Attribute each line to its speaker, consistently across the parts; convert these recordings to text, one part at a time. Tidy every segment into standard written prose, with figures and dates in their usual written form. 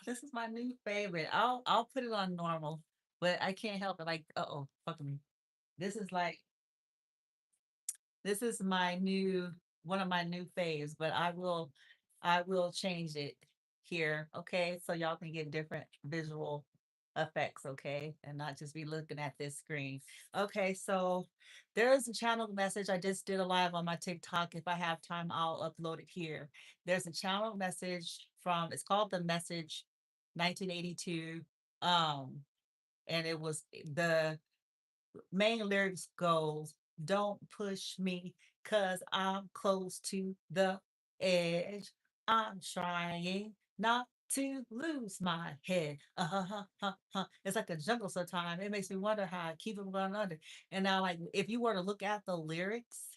Speaker 1: This is my new favorite. I'll put it on normal, but I can't help it. Like, uh-oh, fuck me. This is like this is my new one of my new faves, but I will change it here, okay? So y'all can get different visual effects, okay? And not just be looking at this screen. Okay, so there's a channel message. I just did a live on my TikTok. If I have time, I'll upload it here. There's a channel message from it's called The Message 1982. Um, and it was the main lyrics goes, "Don't push me, cause I'm close to the edge. I'm trying not to lose my head. It's like a jungle sometimes. It makes me wonder how I keep it going under. And now, like, if you were to look at the lyrics,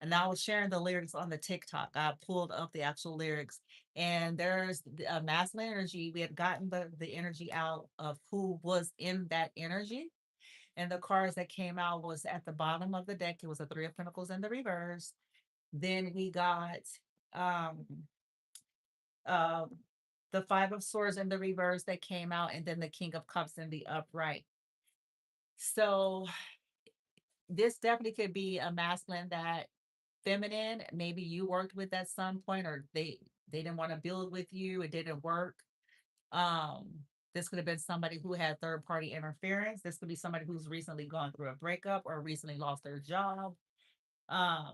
Speaker 1: and I was sharing the lyrics on the TikTok. I pulled up the actual lyrics, and there's a masculine energy. We had gotten the energy out of who was in that energy, and the cards that came out was at the bottom of the deck. It was a Three of Pentacles in the reverse. Then we got um, uh, the Five of Swords in the reverse that came out, and then the King of Cups in the upright. So this definitely could be a masculine that feminine. Maybe you worked with at some point, or they didn't want to build with you. It didn't work. Um, this could have been somebody who had third party interference. This could be somebody who's recently gone through a breakup or recently lost their job. Um,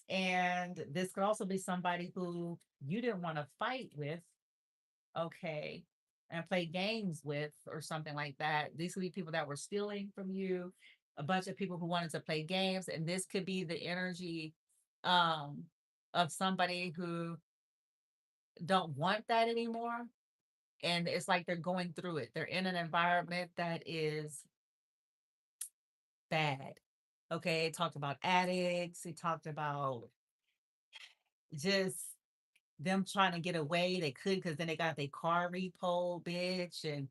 Speaker 1: and this could also be somebody who you didn't want to fight with, okay, and play games with or something like that. These could be people that were stealing from you, a bunch of people who wanted to play games, and this could be the energy um of somebody who don't want that anymore, and it's like they're going through it. They're in an environment that is bad. Okay, it talked about addicts. It talked about just them trying to get away. They couldn't because then they got their car repo, bitch, and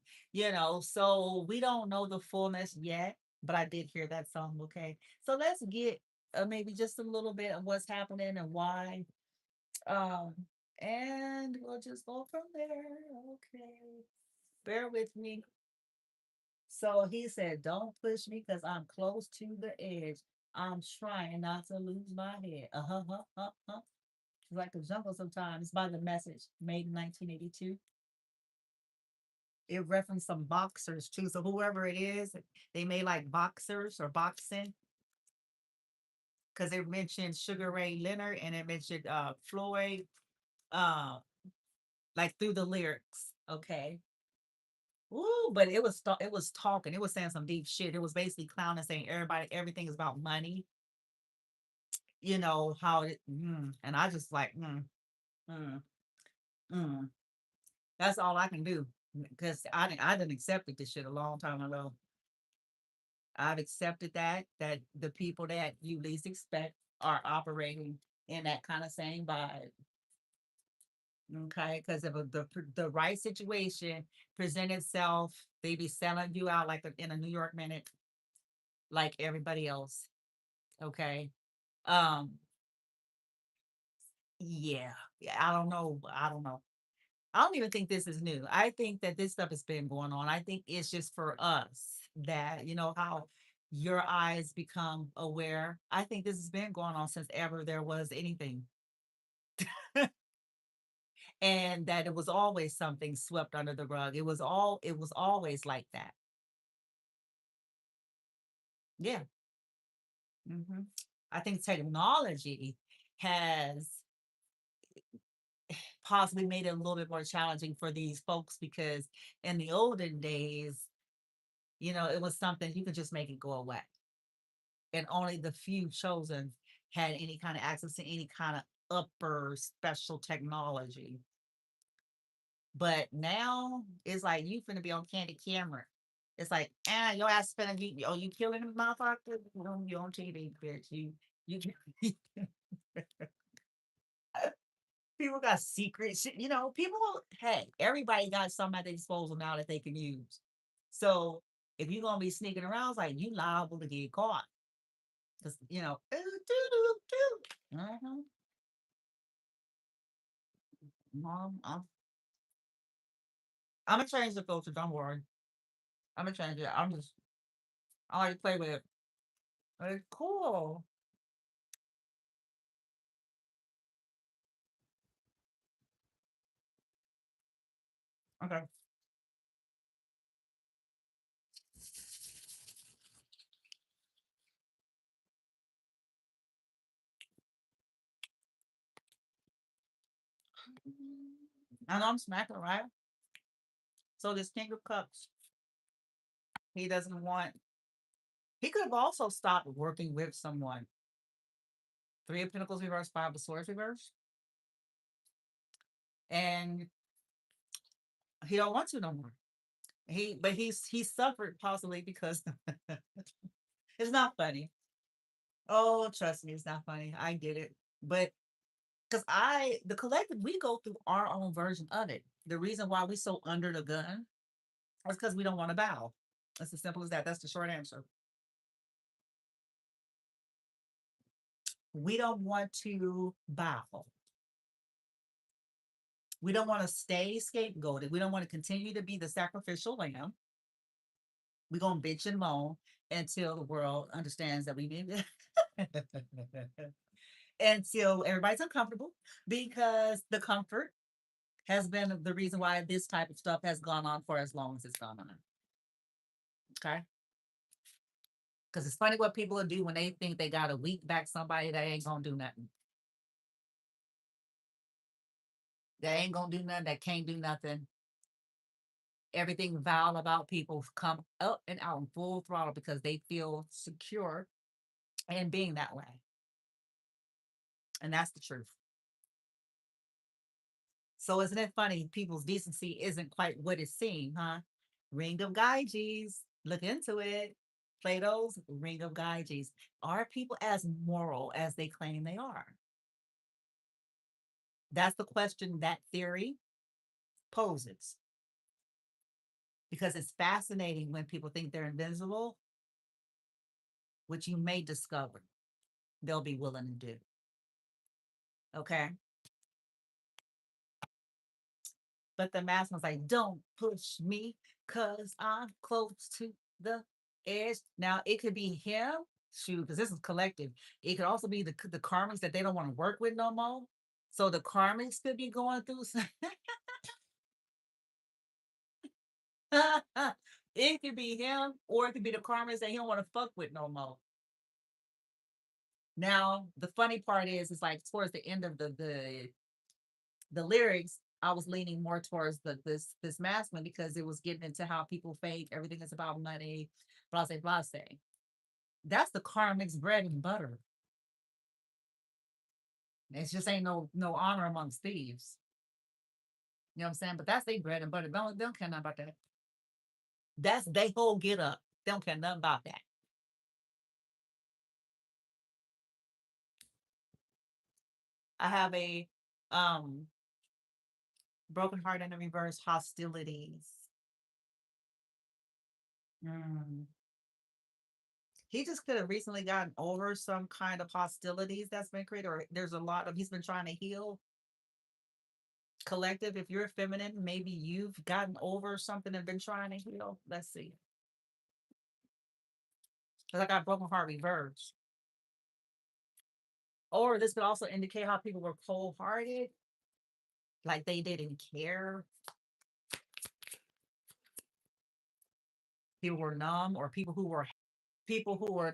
Speaker 1: So we don't know the fullness yet, but I did hear that song. Okay, so let's get maybe just a little bit of what's happening and why. Um, and we'll just go from there. Okay, bear with me. So he said, "Don't push me because I'm close to the edge. I'm trying not to lose my head." It's like a jungle sometimes. It's by The Message, made in 1982. It referenced some boxers too. So whoever it is, they made like boxers or boxing because it mentioned Sugar Ray Leonard and it mentioned Floyd, uh, like through the lyrics. Okay. Ooh, but it was talking. It was saying some deep shit. It was basically clowning, saying everything is about money. How and I just like mm, mm. That's all I can do because I didn't accepted this shit a long time ago. I've accepted that the people that you least expect are operating in that kind of same vibe. Okay, because if the right situation present itself, they be selling you out like in a New York minute, like everybody else. Okay. Um, yeah. Yeah, I don't know. I don't know. I don't even think this is new. I think that this stuff has been going on. I think it's just for us that, how your eyes become aware. I think this has been going on since ever there was anything. And that it was always something swept under the rug. It was always like that. Yeah. hmm I think technology has possibly made it a little bit more challenging for these folks because in the olden days, it was something you could just make it go away. And only the few chosen had any kind of access to any kind of upper special technology. But now it's like you finna be on candy camera. It's like, your ass finna be, oh, you killing the motherfucker? You on TV, bitch. You people got secret shit. People, hey, everybody got something at their disposal now that they can use. So if you're gonna be sneaking around, it's like you liable to get caught. Because Mhm. Mom, I'm gonna change the filter. Don't worry. I'm gonna change it. I like to play with it. It's cool. Okay. I know I'm smacking right. So this King of Cups, he doesn't want. He could have also stopped working with someone. Three of Pentacles reverse, Five of Swords reverse, and he don't want to no more. He suffered possibly because it's not funny. Oh, trust me, it's not funny. I get it, but because the collective, we go through our own version of it. The reason why we so under the gun is because we don't want to bow. It's as simple as that. That's the short answer. We don't want to bow. We don't want to stay scapegoated. We don't want to continue to be the sacrificial lamb. We're gonna bitch and moan until the world understands that we need it. Until everybody's uncomfortable, because the comfort has been the reason why this type of stuff has gone on for as long as it's gone on. Okay. Because it's funny what people will do when they think they got a weak back somebody that ain't gonna do nothing. That ain't gonna do nothing, that can't do nothing. Everything vile about people come up and out in full throttle because they feel secure in being that way. And that's the truth. So isn't it funny? People's decency isn't quite what it seems, huh? Ring of Gyges. Look into it. Plato's Ring of Gyges. Are people as moral as they claim they are? That's the question that theory poses. Because it's fascinating when people think they're invincible, which you may discover they'll be willing to do. Okay. But the mask was like, don't push me because I'm close to the edge. Now, it could be him, shoot, because this is collective. It could also be the karmics that they don't want to work with no more. So the karmics could be going through. It could be him, or it could be the karmics that he don't want to fuck with no more. Now, the funny part is, it's like towards the end of the lyrics, I was leaning more towards this masculine because it was getting into how people fake everything is about money, blase blase. That's the karmic's bread and butter. It just ain't no honor amongst thieves. You know what I'm saying? But that's their bread and butter. They don't care nothing about that. That's they whole get up. They don't care nothing about that. I have a um broken heart in the reverse, hostilities. Mm. He just could have recently gotten over some kind of hostilities that's been created, or there's a lot of he's been trying to heal. Collective, if you're feminine, maybe you've gotten over something and been trying to heal. Let's see. Because I got broken heart reverse. Or this could also indicate how people were cold hearted, like they didn't care. People were numb, or people who were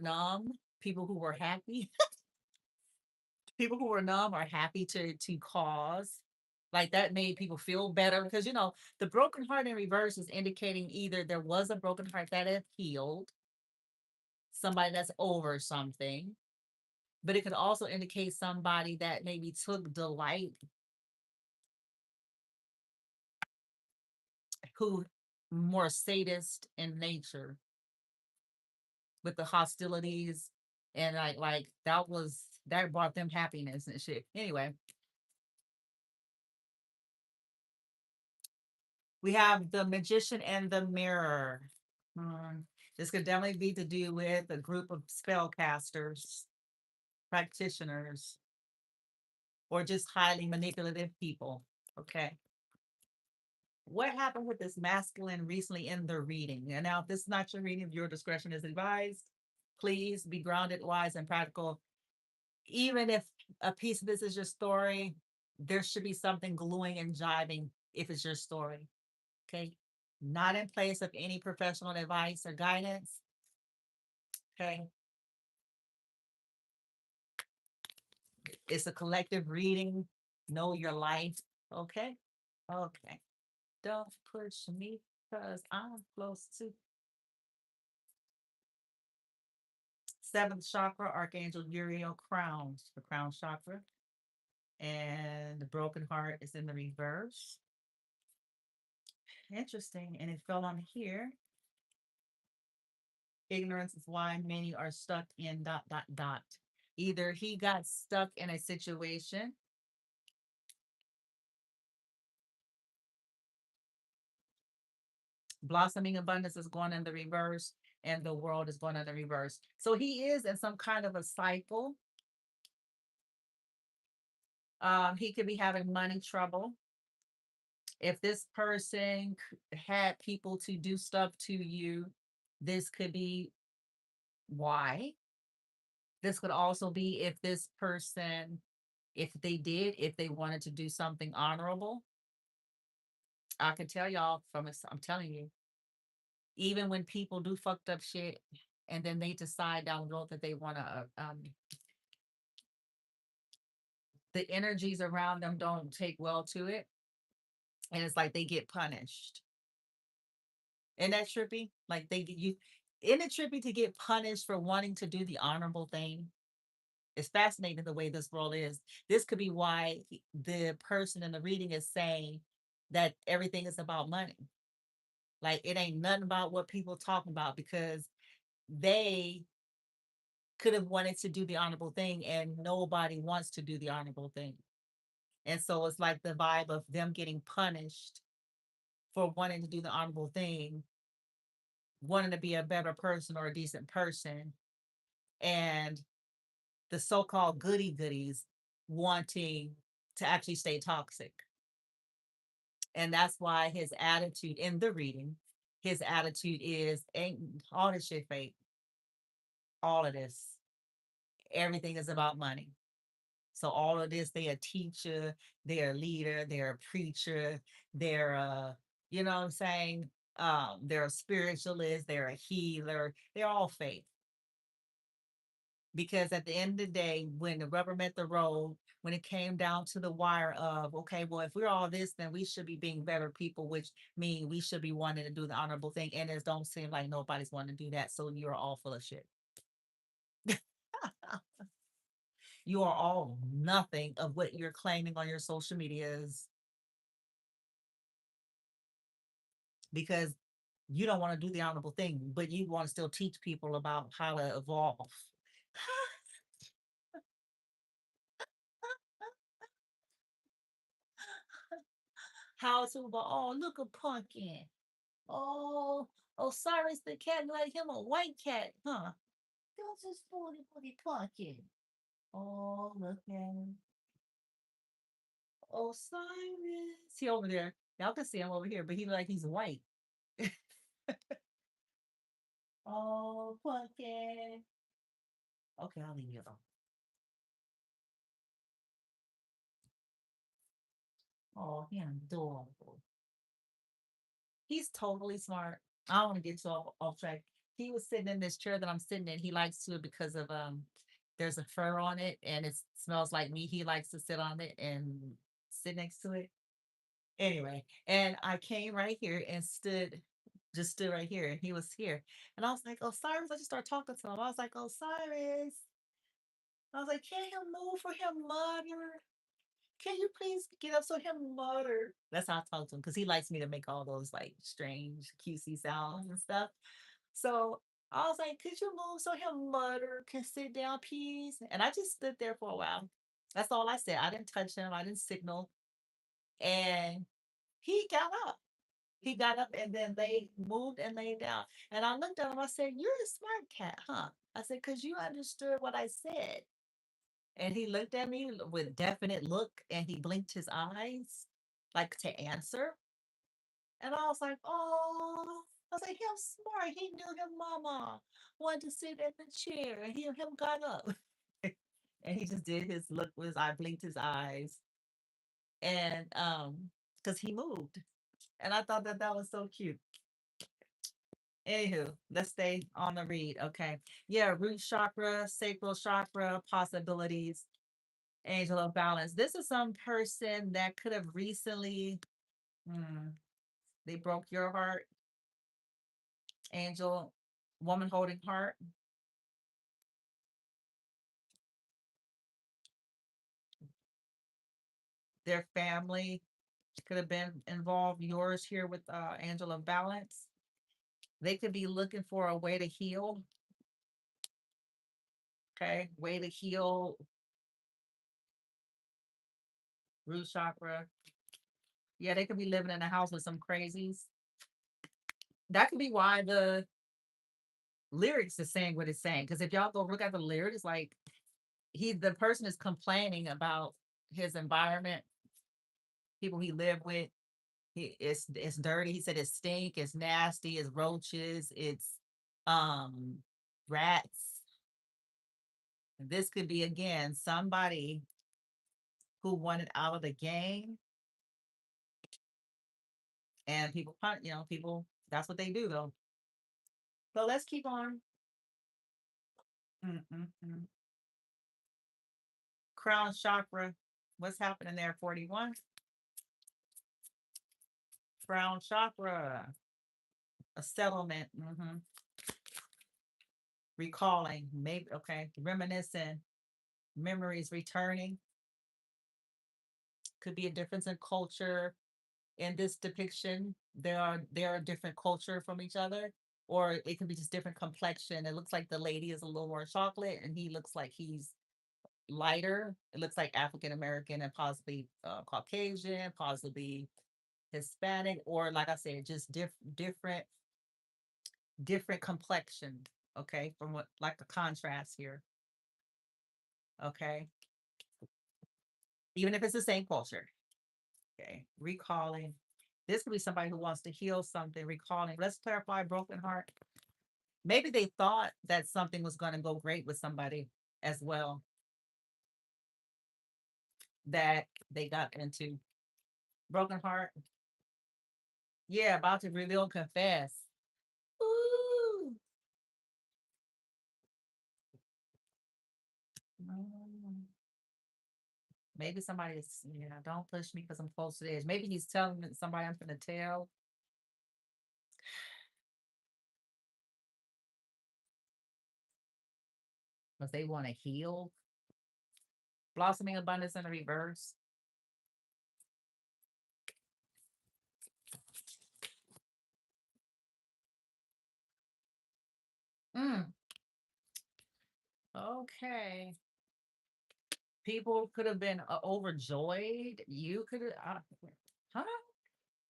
Speaker 1: numb, people who were happy, people who were numb are happy to cause. Like that made people feel better because the broken heart in reverse is indicating either there was a broken heart that had healed, somebody that's over something, but it could also indicate somebody that maybe took delight, who more sadist in nature with the hostilities, and like that brought them happiness and shit. Anyway, we have the magician and the mirror. Hmm. This could definitely be to do with a group of spellcasters, practitioners, or just highly manipulative people. Okay. what happened with this masculine recently in the reading? And now, if this is not your reading, your discretion is advised. Please be grounded, wise, and practical. Even if a piece of this is your story, there should be something gluing and jiving if it's your story. Okay. Not in place of any professional advice or guidance. Okay. It's a collective reading. Know your life. Okay. Okay. Don't push me because I'm close to seventh chakra, Archangel Uriel crowns, the crown chakra. And the broken heart is in the reverse. Interesting. And it fell on here. Ignorance is why many are stuck in dot, dot, dot. Either he got stuck in a situation, blossoming abundance is going in the reverse, and the world is going in the reverse. So he is in some kind of a cycle. He could be having money trouble. If this person had people to do stuff to you, this could be why. This could also be if this person, if they wanted to do something honorable. I can tell y'all from, I'm telling you, even when people do fucked up shit and then they decide down the road that they want to, the energies around them don't take well to it. And it's like they get punished. And that trippy? Like they get you, isn't it trippy to get punished for wanting to do the honorable thing? It's fascinating the way this world is. This could be why the person in the reading is saying that everything is about money. Like it ain't nothing about what people talking about because they could have wanted to do the honorable thing and nobody wants to do the honorable thing. And so it's like the vibe of them getting punished for wanting to do the honorable thing, wanting to be a better person or a decent person, and the so-called goody goodies wanting to actually stay toxic. And that's why his attitude in the reading, his attitude is ain't all this shit fake. All of this. Everything is about money. So all of this, they a teacher, they're a leader, they're a preacher, they're a, you know what I'm saying? They're a spiritualist, they're a healer, they're all fake. Because at the end of the day, when the rubber met the road, when it came down to the wire of, okay, well, if we're all this, then we should be being better people, which means we should be wanting to do the honorable thing. And it don't seem like nobody's wanting to do that. So you're all full of shit. You are all nothing of what you're claiming on your social medias because you don't want to do the honorable thing, but you want to still teach people about how to evolve. How to evolve. Oh, look a pumpkin. Oh, Osiris the cat like him a white cat, huh? That's just booty pumpkin. Oh, look at him. Osiris. He over there. Y'all can see him over here, but he like he's white. Oh, pumpkin. Okay, I'll leave you alone. Oh, he adorable. He's totally smart. I don't want to get too off track. He was sitting in this chair that I'm sitting in. He likes to because of there's a fur on it and it smells like me. He likes to sit on it and sit next to it. Anyway, and I came right here and stood right here, and he was here. And I was like, Osiris, I just started talking to him. I was like, Osiris. I was like, can you move for him, mother? Can you please get up so him mutter? That's how I talk to him because he likes me to make all those like strange cutesy sounds and stuff. So I was like, could you move so him mutter can sit down, please? And I just stood there for a while. That's all I said. I didn't touch him. I didn't signal. And he got up. He got up and then they moved and laid down. And I looked at him. I said, you're a smart cat, huh? I said, because you understood what I said. And he looked at me with definite look and he blinked his eyes like to answer. And I was like, oh, I was like, him smart. He knew his mama wanted to sit in the chair, and him got up. And he just did his look with his eye, blinked his eyes, and because he moved. And I thought that that was so cute. Anywho, let's stay on the read. Okay. Yeah, root chakra, sacral chakra, possibilities, angel of balance. This is some person that could have recently, hmm, they broke your heart, angel, woman holding heart. Their family could have been involved. Yours here with angel of balance. They could be looking for a way to heal. Okay. Way to heal root chakra. Yeah, they could be living in a house with some crazies. That could be why the lyrics is saying what it's saying. Because if y'all go look at the lyrics, like the person is complaining about his environment, people he lived with. It's dirty. He said it's stink, it's nasty, it's roaches, it's um rats. This could be again somebody who wanted out of the game, and people, people. That's what they do though. So let's keep on. Mm-mm-mm. Crown chakra. What's happening there? 41. Crown chakra. A settlement. Recalling. Maybe okay. Reminiscing. Memories returning. Could be a difference in culture. In this depiction, there are different culture from each other, or it could be just different complexion. It looks like the lady is a little more chocolate, and he looks like he's lighter. It looks like African American and possibly Caucasian, possibly Hispanic, or like I said, just different complexion. Okay, from what like the contrast here. Okay, even if it's the same culture. Okay, recalling. This could be somebody who wants to heal something. Recalling. Let's clarify broken heart. Maybe they thought that something was going to go great with somebody as well that they got into. Broken heart. Yeah, about to reveal, confess. Ooh. Mm. Maybe somebody's, don't push me because I'm close to the edge. Maybe he's telling somebody I'm going to tell because they want to heal. Blossoming abundance in the reverse. Mm. Okay. People could have been overjoyed. You could have, huh?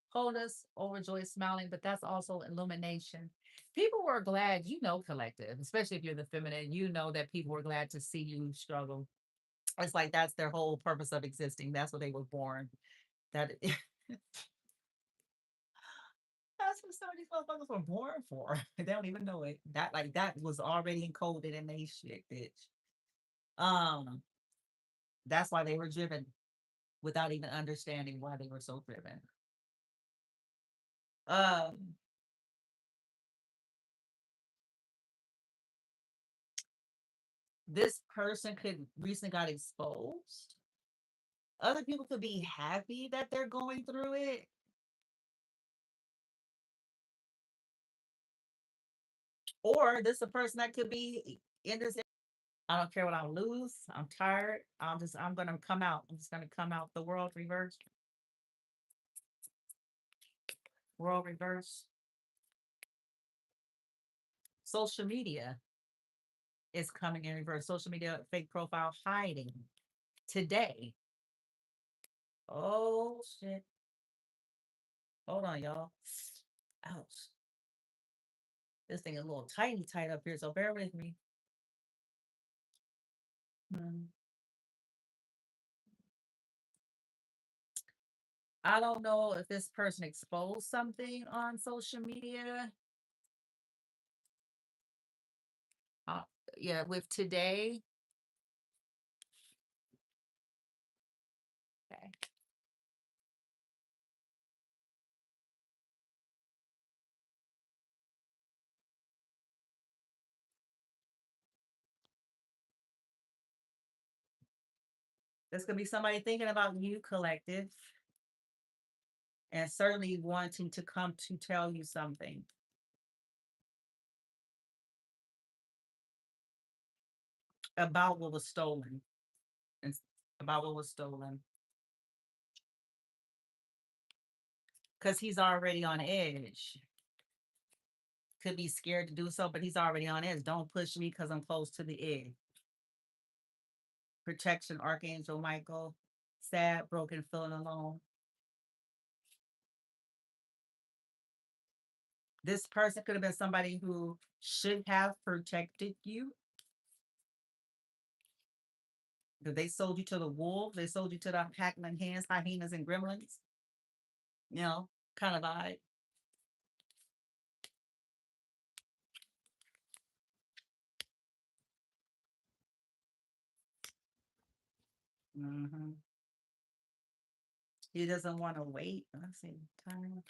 Speaker 1: Wholeness, overjoyed, smiling, but that's also illumination. People were glad, collective, especially if you're the feminine, that people were glad to see you struggle. It's like that's their whole purpose of existing. That's what they were born. That that's what some of these motherfuckers were born for. They don't even know it. That was already encoded in they shit, bitch. Um, that's why they were driven without even understanding why they were so driven. Um, this person could recently got exposed. Other people could be happy that they're going through it, or this is a person that could be in this. I don't care what I lose. I'm tired. I'm gonna come out. I'm just gonna come out. The world reverse. World reverse. Social media is coming in reverse. Social media fake profile hiding today. Oh shit. Hold on, y'all. Ouch. This thing is a little tiny tight up here, so bear with me. Hmm. I don't know if this person exposed something on social media. Uh, yeah, with today. Okay. There's gonna be somebody thinking about you, collective, and certainly wanting to come to tell you something about what was stolen and about what was stolen. Because he's already on edge. Could be scared to do so, but he's already on edge. Don't push me because I'm close to the edge. Protection, Archangel Michael. Sad, broken, feeling alone. This person could have been somebody who should have protected you. Because they sold you to the wolves, they sold you to the hackman hands, hyenas, and gremlins. You know, kind of vibe. Hmm. He doesn't want to wait. Let's see. Time.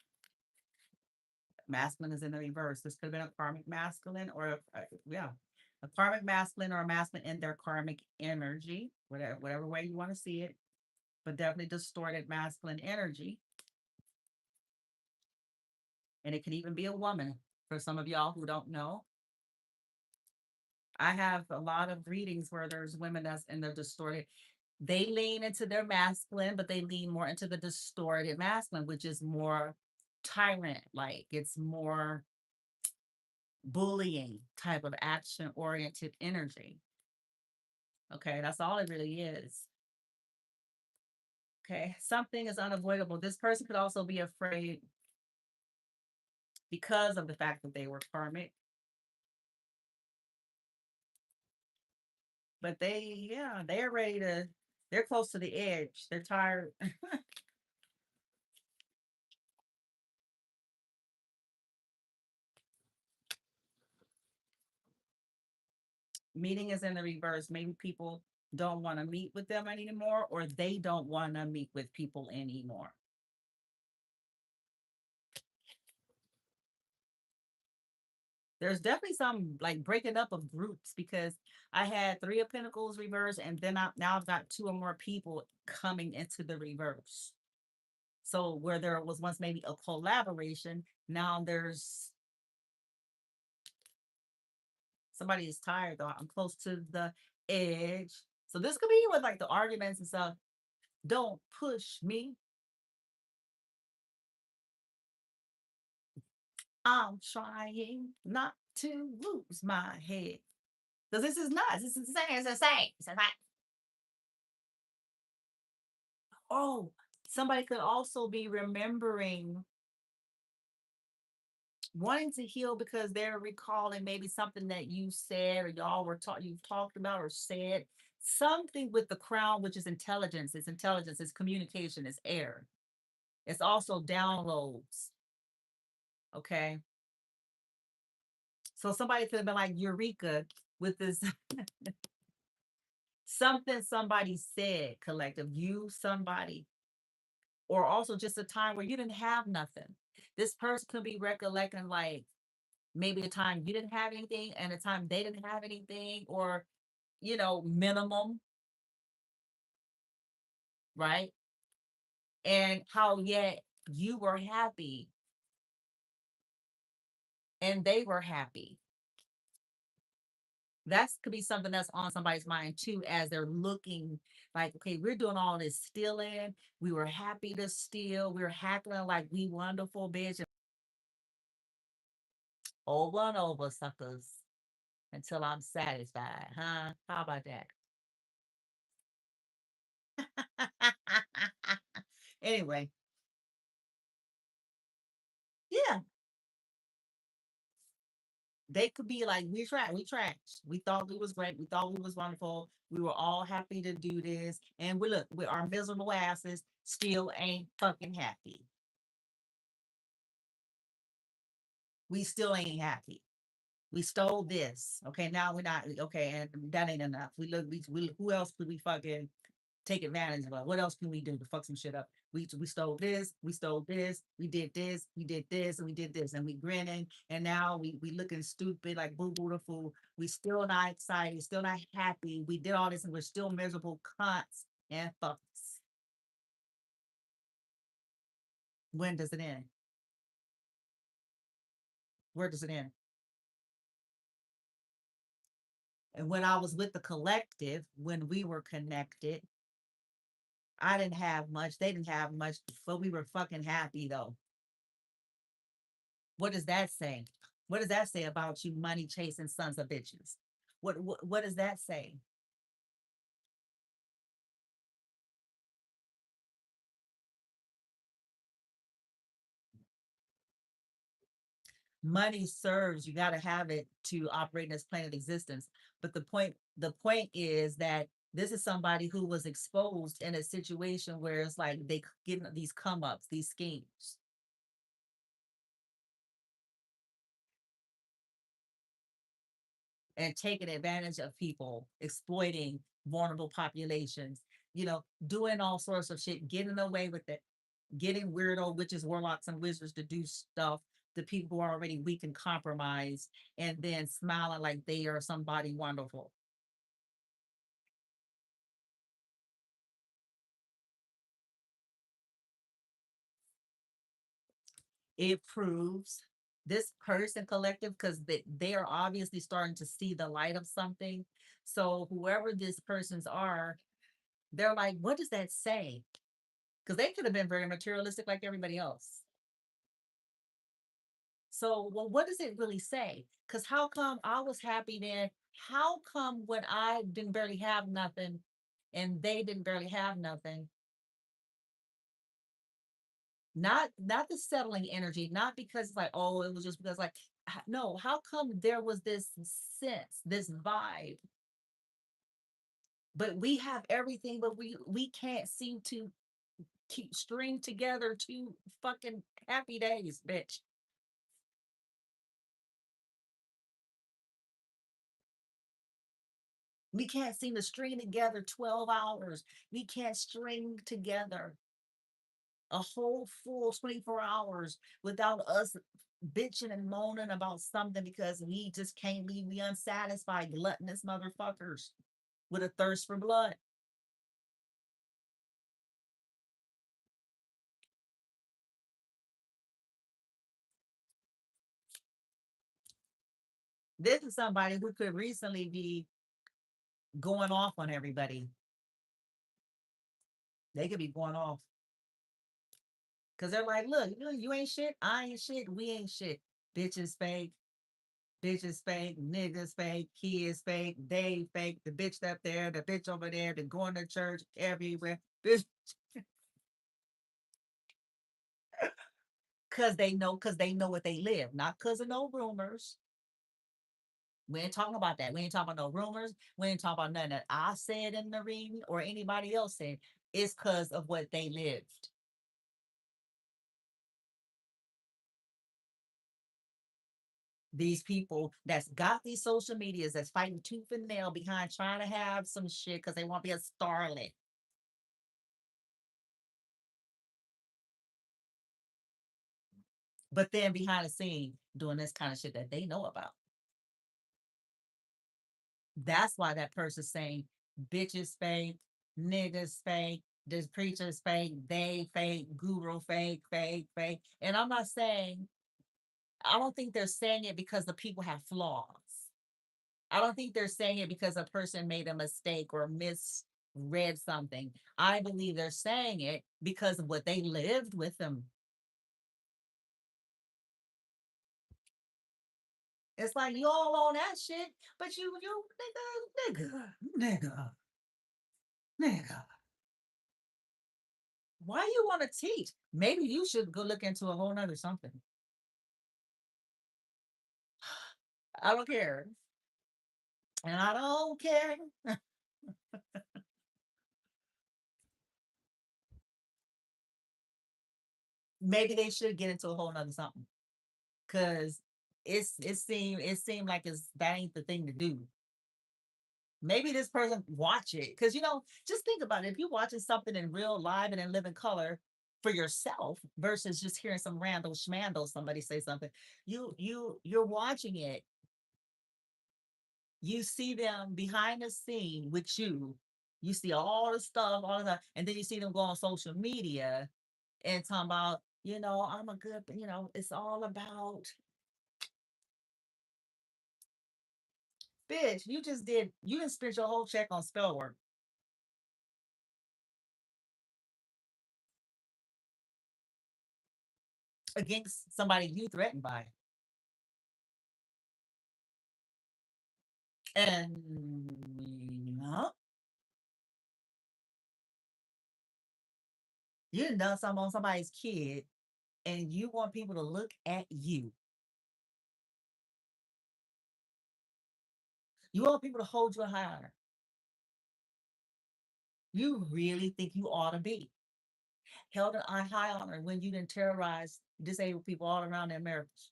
Speaker 1: Masculine is in the reverse. This could have been a karmic masculine or yeah, a karmic masculine or a masculine in their karmic energy, whatever way you want to see it, but definitely distorted masculine energy. And it could even be a woman for some of y'all who don't know. I have a lot of readings where there's women that's in the distorted. They lean into their masculine, but they lean more into the distorted masculine, which is more tyrant like. It's more bullying type of action oriented energy. Okay, that's all it really is. Okay, something is unavoidable. This person could also be afraid because of the fact that they were karmic, but yeah, they're ready to, they're close to the edge. They're tired. Meeting is in the reverse. Maybe people don't want to meet with them anymore, or they don't want to meet with people anymore. There's definitely some like breaking up of groups because I had Three of Pentacles reverse, and then now I've got two or more people coming into the reverse. So where there was once maybe a collaboration, now there's somebody is tired though. I'm close to the edge. So this could be with like the arguments and stuff. Don't push me. I'm trying not to lose my head. Because this is nuts. This is insane. It's insane. It's insane. Oh, somebody could also be remembering wanting to heal because they're recalling maybe something that you said or y'all were taught, you've talked about or said something with the crown, which is intelligence. It's intelligence, it's communication, it's air. It's also downloads. Okay. So somebody could have been like Eureka with this something somebody said, collective, you, somebody, or also just a time where you didn't have nothing. This person could be recollecting like maybe a time you didn't have anything and a time they didn't have anything, or minimum, right? And how yet you were happy and they were happy. That could be something that's on somebody's mind too, as they're looking like, okay, we're doing all this stealing. We were happy to steal. We are hackling like we wonderful, bitch. Over and over, suckers, until I'm satisfied, huh? How about that? Anyway, yeah, They could be like, we trash. We thought we was great. We thought we was wonderful. We were all happy to do this. And we look, with our miserable asses still ain't fucking happy. We still ain't happy. We stole this. Okay, now we're not okay, and that ain't enough. We who else could we fucking take advantage of? What else can we do to fuck some shit up? We stole this, we stole this, we did this, we did this, and we did this, and we grinning, and now we looking stupid like boo boo the fool. We still not excited, still not happy. We did all this, and we're still miserable cunts and fucks. When does it end? Where does it end? And when I was with the collective, when we were connected, I didn't have much. They didn't have much, but we were fucking happy though. What does that say? What does that say about you money chasing sons of bitches? What does that say? Money serves, you got to have it to operate in this planet existence. But the point is that this is somebody who was exposed in a situation where it's like they getting these come ups, these schemes, and taking advantage of people, exploiting vulnerable populations, doing all sorts of shit, getting away with it, getting weirdo witches, warlocks, and wizards to do stuff to people who are already weak and compromised, and then smiling like they are somebody wonderful. It proves this person collective, because they are obviously starting to see the light of something. So whoever these persons are, they're like, what does that say? Because they could have been very materialistic like everybody else. So, well, what does it really say? Because how come I was happy then? How come when I didn't barely have nothing and they didn't barely have nothing? Not the settling energy, not because like, oh, it was just because like, no, how come there was this sense, this vibe, but we have everything, but we can't seem to keep string together two fucking happy days, bitch. We can't seem to string together 12 hours. We can't string together a whole full 24 hours without us bitching and moaning about something because we just can't leave. We unsatisfied, gluttonous motherfuckers with a thirst for blood. This is somebody who could recently be going off on everybody. They could be going off because they're like, look, you ain't shit. I ain't shit. We ain't shit. Bitches fake. Bitches fake, niggas fake, he is fake, they fake, the bitch up there, the bitch over there, the going to church everywhere. Bitch, because they know what they live, not because of no rumors. We ain't talking about that. We ain't talking about no rumors. We ain't talking about nothing that I said in the reading or anybody else said. It's because of what they lived. These people that's got these social medias that's fighting tooth and nail behind trying to have some shit because they want to be a starlet. But then behind the scene doing this kind of shit that they know about. That's why that person's saying bitches fake, niggas fake, this preacher's fake, they fake, guru fake, fake, fake. And I'm not saying, I don't think they're saying it because the people have flaws. I don't think they're saying it because a person made a mistake or misread something. I believe they're saying it because of what they lived with them. It's like you all on that shit, but you nigga. Why you want to teach? Maybe you should go look into a whole nother something. I don't care. And I don't care. Maybe they should get into a whole nother something. Cause it seemed like that ain't the thing to do. Maybe this person watch it. Cause just think about it. If you're watching something in real live and in living color for yourself versus just hearing some random schmandle somebody say something, you're watching it, you see them behind the scene with you. You see all the stuff, all of that, and then you see them go on social media and talking about, I'm a good, it's all about, bitch, you didn't spend your whole check on spell work against somebody you threatened by. And you done something on somebody's kid and you want people to look at you. You want people to hold you in high honor. You really think you ought to be held in high honor when you didn't terrorize disabled people all around the Americas.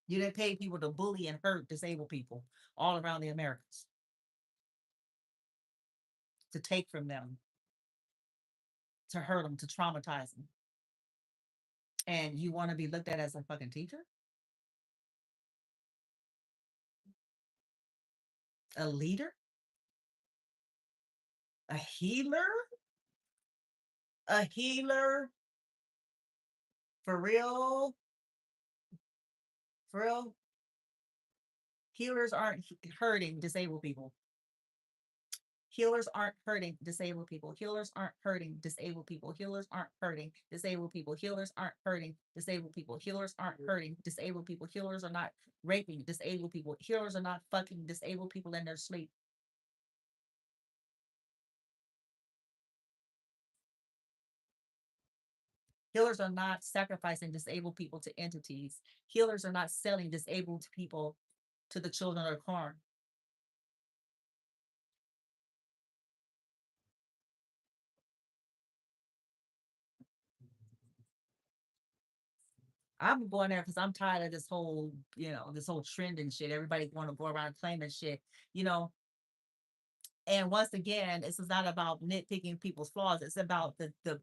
Speaker 1: You didn't pay people to bully and hurt disabled people all around the Americas, to take from them, to hurt them, to traumatize them. And you want to be looked at as a fucking teacher, a leader, a healer, a healer for real, for real. Healers aren't hurting disabled people. Healers aren't hurting disabled people. Healers aren't hurting disabled people. Healers aren't hurting disabled people. Healers aren't hurting disabled people. Healers aren't hurting disabled people. Healers are not raping disabled people. Healers are not fucking disabled people in their sleep. Healers are not sacrificing disabled people to entities. Healers are not selling disabled people to the children of harm. I'm going there because I'm tired of this whole trend and shit. Everybody want to go around claiming shit, you know. And once again, this is not about nitpicking people's flaws. It's about the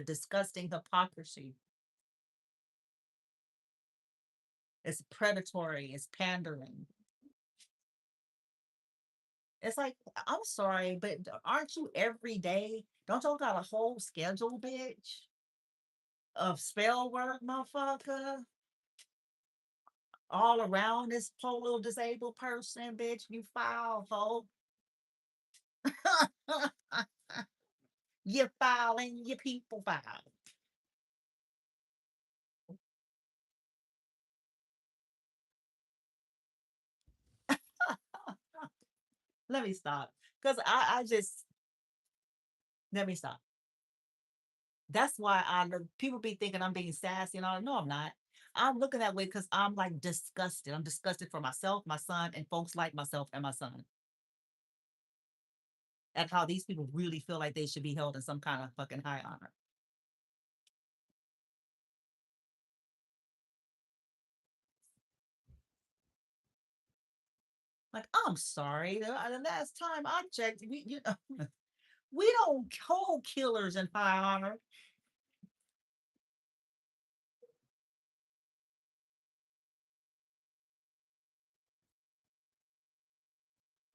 Speaker 1: disgusting hypocrisy. It's predatory. It's pandering. It's like, I'm sorry, but aren't you every day? Don't you got a whole schedule, bitch, of spell work, motherfucker? All around this poor little disabled person, bitch. You foul, hoe. You foul and your people foul. Let me stop. Because I just, let me stop. That's why people be thinking I'm being sassy and all. No, I'm not. I'm looking that way because I'm like disgusted. I'm disgusted for myself, my son, and folks like myself and my son at how these people really feel like they should be held in some kind of fucking high honor. Like, I'm sorry. The last time I checked, we don't hold killers in high honor,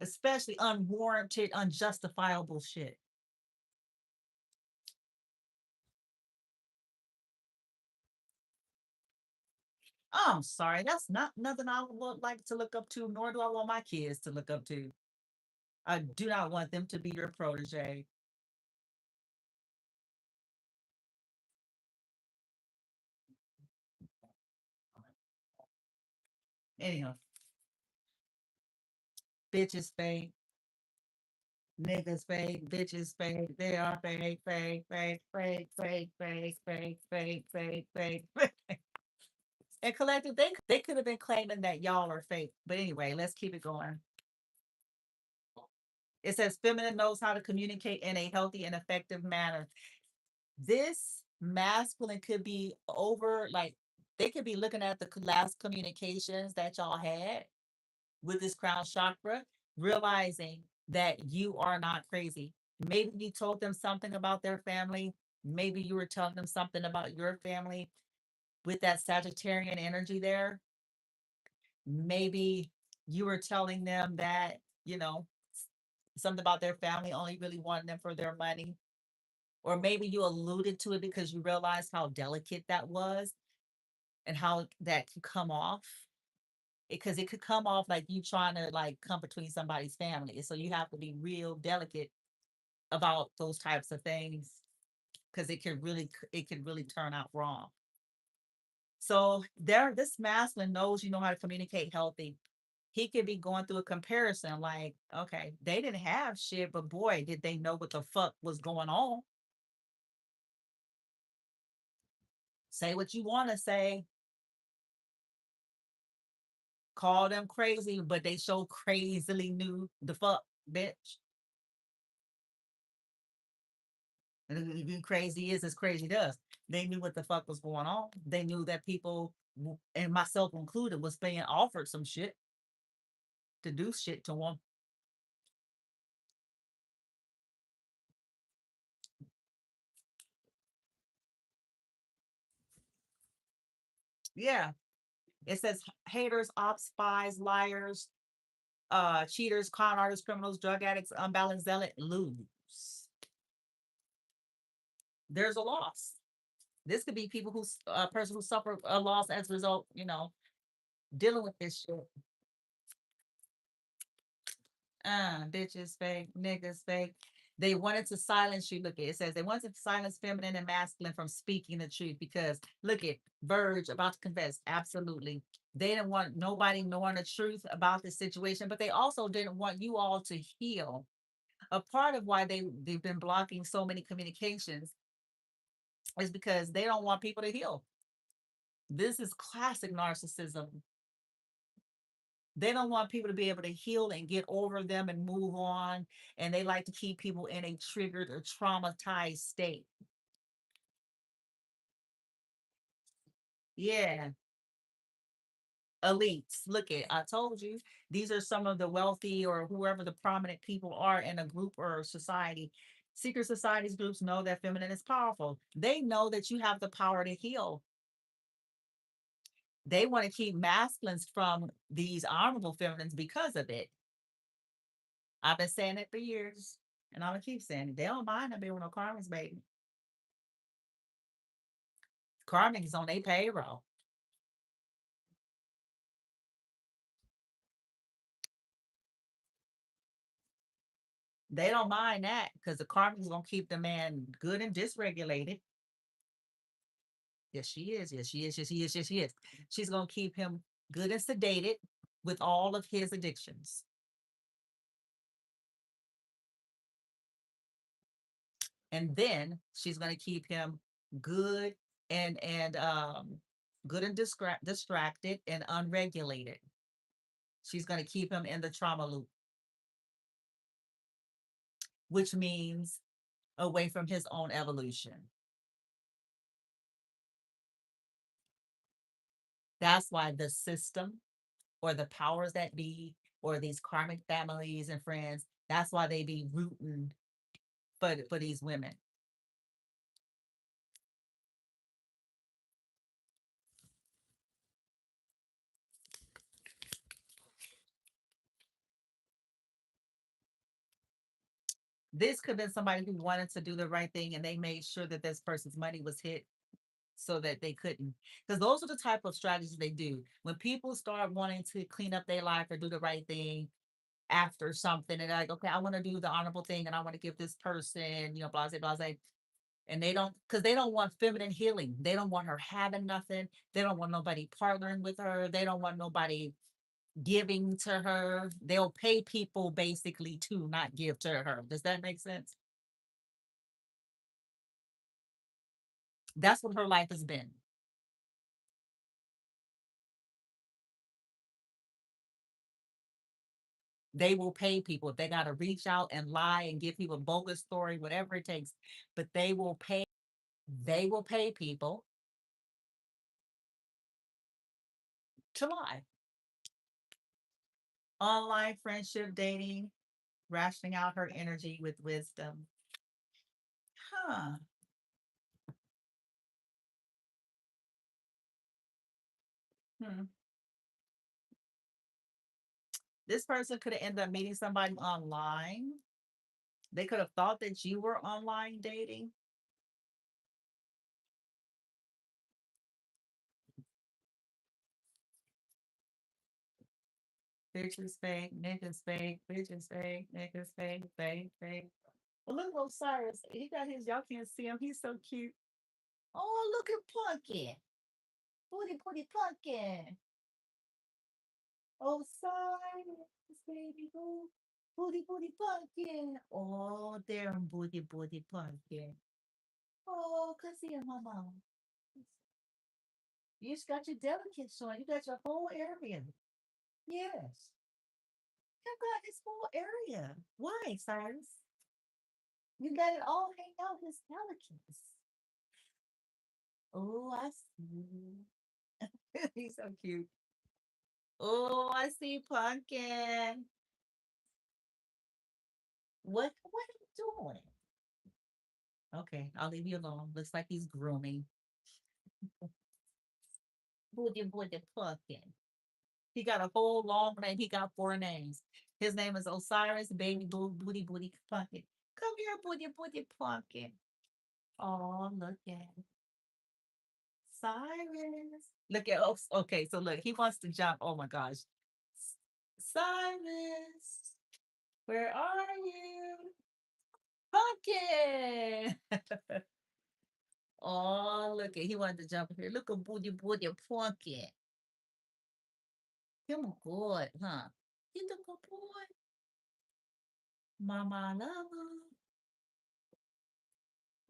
Speaker 1: especially unwarranted, unjustifiable shit. I'm sorry. That's not nothing I would like to look up to, nor do I want my kids to look up to. I do not want them to be your protege. Anyhow, bitches, fake. Niggas fake, bitches fake, they are fake, fake, fake, fake, fake, fake, fake, fake, fake, fake, fake. And collective, they could have been claiming that y'all are fake. But anyway, let's keep it going. It says feminine knows how to communicate in a healthy and effective manner. This masculine could be over, like, they could be looking at the last communications that y'all had with this crown chakra, realizing that you are not crazy. Maybe you told them something about their family. Maybe you were telling them something about your family with that Sagittarian energy there. Maybe you were telling them that, you know, something about their family, only really wanting them for their money. Or maybe you alluded to it because you realized how delicate that was and how that could come off. Because it could come off like you trying to like come between somebody's family. So you have to be real delicate about those types of things because it could really turn out wrong. So there, this masculine knows you know how to communicate healthy. He could be going through a comparison like, okay, they didn't have shit, but boy, did they know what the fuck was going on. Say what you want to say, call them crazy, but they so crazily knew the fuck, bitch. And crazy is as crazy does. They knew what the fuck was going on. They knew that people, and myself included, was being offered some shit to do shit to them. Yeah. It says haters, ops, spies, liars, cheaters, con artists, criminals, drug addicts, unbalanced zealot, lose. There's a loss. This could be people who, a person who suffered a loss as a result, dealing with this shit. Bitches fake, niggas fake. They wanted to silence you. Look at it, says they wanted to silence feminine and masculine from speaking the truth because look at Verge about to confess. Absolutely. They didn't want nobody knowing the truth about the situation, but they also didn't want you all to heal. A part of why they've been blocking so many communications is because they don't want people to heal. This is classic narcissism. They don't want people to be able to heal and get over them and move on. And they like to keep people in a triggered or traumatized state. Yeah. Elites. Look at, I told you, these are some of the wealthy or whoever the prominent people are in a group or society. Secret societies groups know that feminine is powerful. They know that you have the power to heal. They want to keep masculines from these honorable feminines because of it. I've been saying it for years, and I'm gonna keep saying it. They don't mind them being with no karmas, baby. Karmic is on their payroll. They don't mind that because the karmic is gonna keep the man good and dysregulated. Yes, she is. Yes, she is. Yes, she is. Yes, she is. She's gonna keep him good and sedated with all of his addictions. And then she's gonna keep him good and good and distracted and unregulated. She's gonna keep him in the trauma loop, which means away from his own evolution. That's why the system or the powers that be or these karmic families and friends, that's why they be rooting for these women. This could have been somebody who wanted to do the right thing and they made sure that this person's money was hit so that they couldn't. Because those are the type of strategies they do. When people start wanting to clean up their life or do the right thing after something, and they're like, okay, I want to do the honorable thing and I want to give this person, blase, blase. And they don't, because they don't want feminine healing. They don't want her having nothing. They don't want nobody partnering with her. They don't want nobody. giving to her. They'll pay people basically to not give to her. Does that make sense? That's what her life has been. They will pay people if they got to reach out and lie and give people a bogus story, whatever it takes. But they will pay. They will pay people to lie. Online friendship, dating, rationing out her energy with wisdom. Huh. Hmm. This person could have ended up meeting somebody online. They could have thought that you were online dating. Bitches fake, niggas fake, bitches fake, niggas fake, fake, fake. Well, look at Osiris. He got his, y'all can't see him. He's so cute. Oh, look at Pumpkin. Booty, booty, Pumpkin. Osiris, baby boo. Booty, booty, Pumpkin. Oh, damn, booty, booty, Pumpkin. Oh, cause see my mom. You just got your delicates on. You got your whole area. Yes. You got this whole area. Why, Cyrus? You got it all hang out his delicates. Oh, I see. He's so cute. Oh, I see Pumpkin. What are you doing? Okay, I'll leave you alone. Looks like he's grooming. Booty booty Pumpkin. He got a whole long name. He got four names. His name is Osiris Baby Boo Booty Booty Pumpkin. Come here, Booty Booty Pumpkin. Oh, look at it. Cyrus. Look at, oh, okay, so look, he wants to jump. Oh my gosh. Cyrus, where are you? Pumpkin. Oh, look at, he wanted to jump here. Look at Booty Booty Pumpkin. Him good, huh? He's a good boy. Mama love him.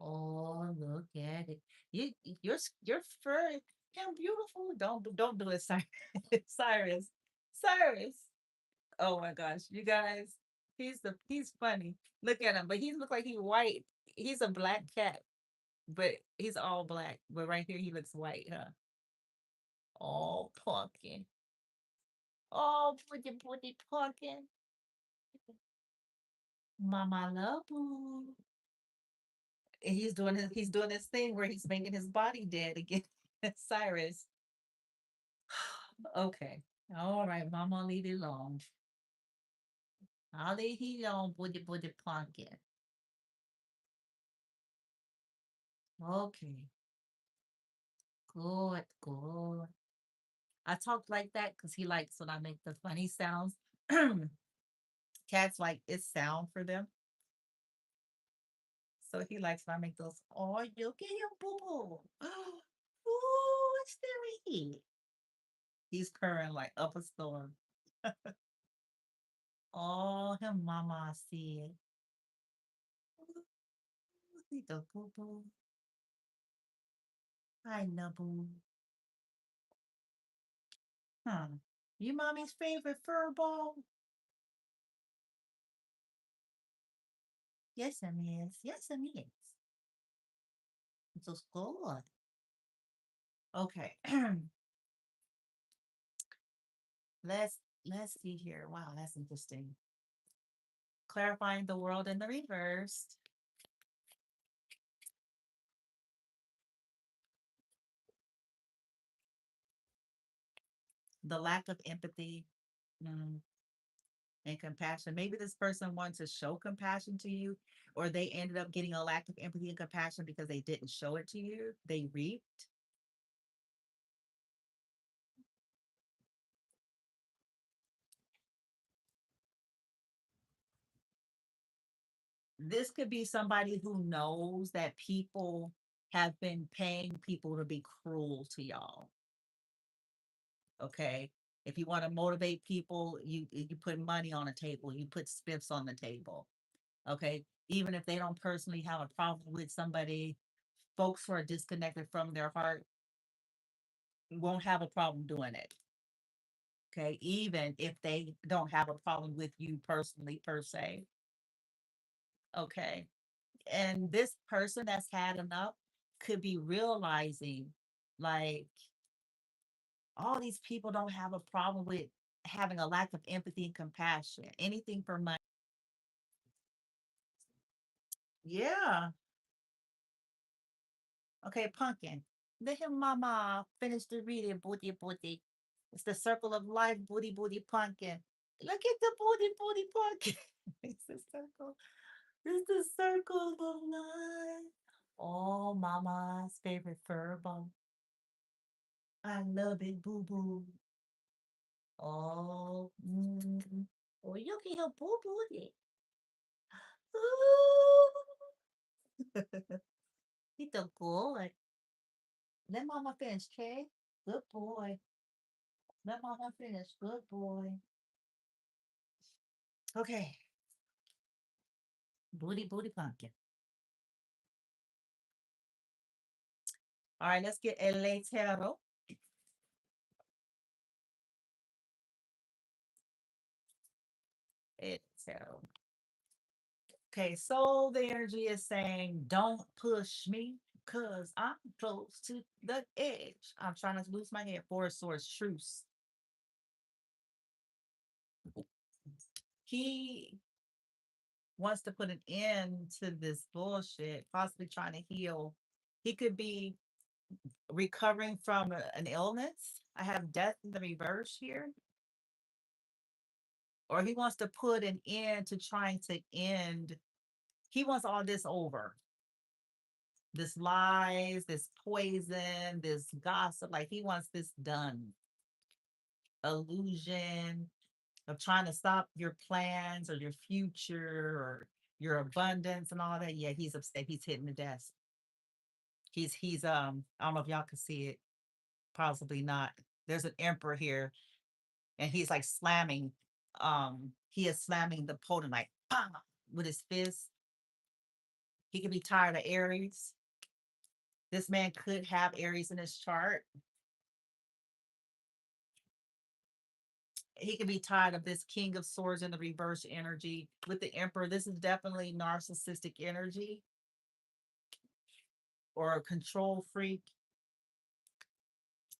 Speaker 1: Oh, look at it. You, your fur, how beautiful. Don't do it, Cyrus. Cyrus. Cyrus. Oh my gosh, you guys, he's funny. Look at him, but he looks like he's white. He's a black cat, but he's all black. But right here, he looks white, huh? Oh, pumpkin. Oh, pretty pumpkin. Mama love you. And he's doing his thing where he's making his body dead again. Cyrus. Okay. All right, Mama, leave it alone. I'll leave it alone, pretty pumpkin. Okay. Good, good. I talk like that because he likes when I make the funny sounds. Cats like it's sound for them. So he likes when I make those. Oh, you get your boo boo. Oh, it's Terry. He's purring like up a storm. Oh, him mama said. The boo boo. I know boo. Huh. You mommy's favorite fur ball? Yes, it is. Yes, it is. It's so good. Okay. Let's see here. Wow, that's interesting. Clarifying the world in the reverse. The lack of empathy, mm, and compassion. Maybe this person wants to show compassion to you, or they ended up getting a lack of empathy and compassion because they didn't show it to you. They reaped. This could be somebody who knows that people have been paying people to be cruel to y'all. Okay. If you want to motivate people, you put money on the table, you put spiffs on the table. Okay. Even if they don't personally have a problem with somebody, folks who are disconnected from their heart won't have a problem doing it. Okay. Even if they don't have a problem with you personally, per se. Okay. And this person that's had enough could be realizing, like, all these people don't have a problem with having a lack of empathy and compassion, anything for money. Yeah. Okay, pumpkin. Let him mama finish the reading, booty booty. It's the circle of life, booty booty pumpkin. Look at the booty booty pumpkin. It's the circle. It's the circle of life. Oh, mama's favorite fur ball. I love it, boo boo. Oh, oh, you can help boo boo. Ooh. He's a good. Let mama finish, okay? Good boy. Let mama finish. Good boy. Okay. Booty, booty pumpkin. All right, let's get El Tarot. El Tarot. Okay, so the energy is saying, don't push me because I'm close to the edge. I'm trying to lose my head. Four of Swords, truce. He wants to put an end to this bullshit, possibly trying to heal. He could be recovering from an illness. I have death in the reverse here. Or he wants to put an end to trying to end. He wants all this over. This lies, this poison, this gossip. Like he wants this done. Illusion of trying to stop your plans or your future or your abundance and all that. Yeah, he's upset. He's hitting the desk. He's I don't know if y'all can see it, possibly not. There's an emperor here and he's like slamming, he is slamming the podium like bam, with his fist. He could be tired of Aries. This man could have Aries in his chart. He could be tired of this King of Swords in the reverse energy with the Emperor. This is definitely narcissistic energy or a control freak,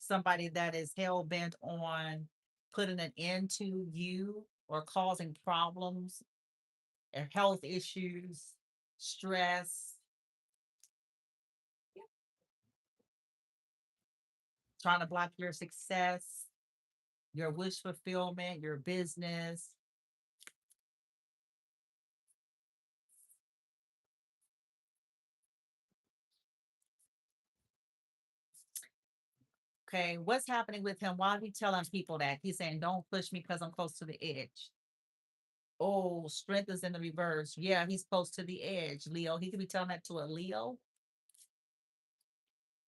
Speaker 1: somebody that is hell bent on putting an end to you or causing problems or health issues, stress, trying to block your success, your wish fulfillment, your business. Okay, what's happening with him? Why are we telling people that? He's saying, don't push me because I'm close to the edge. Oh, strength is in the reverse. Yeah, he's close to the edge, Leo. He could be telling that to a Leo.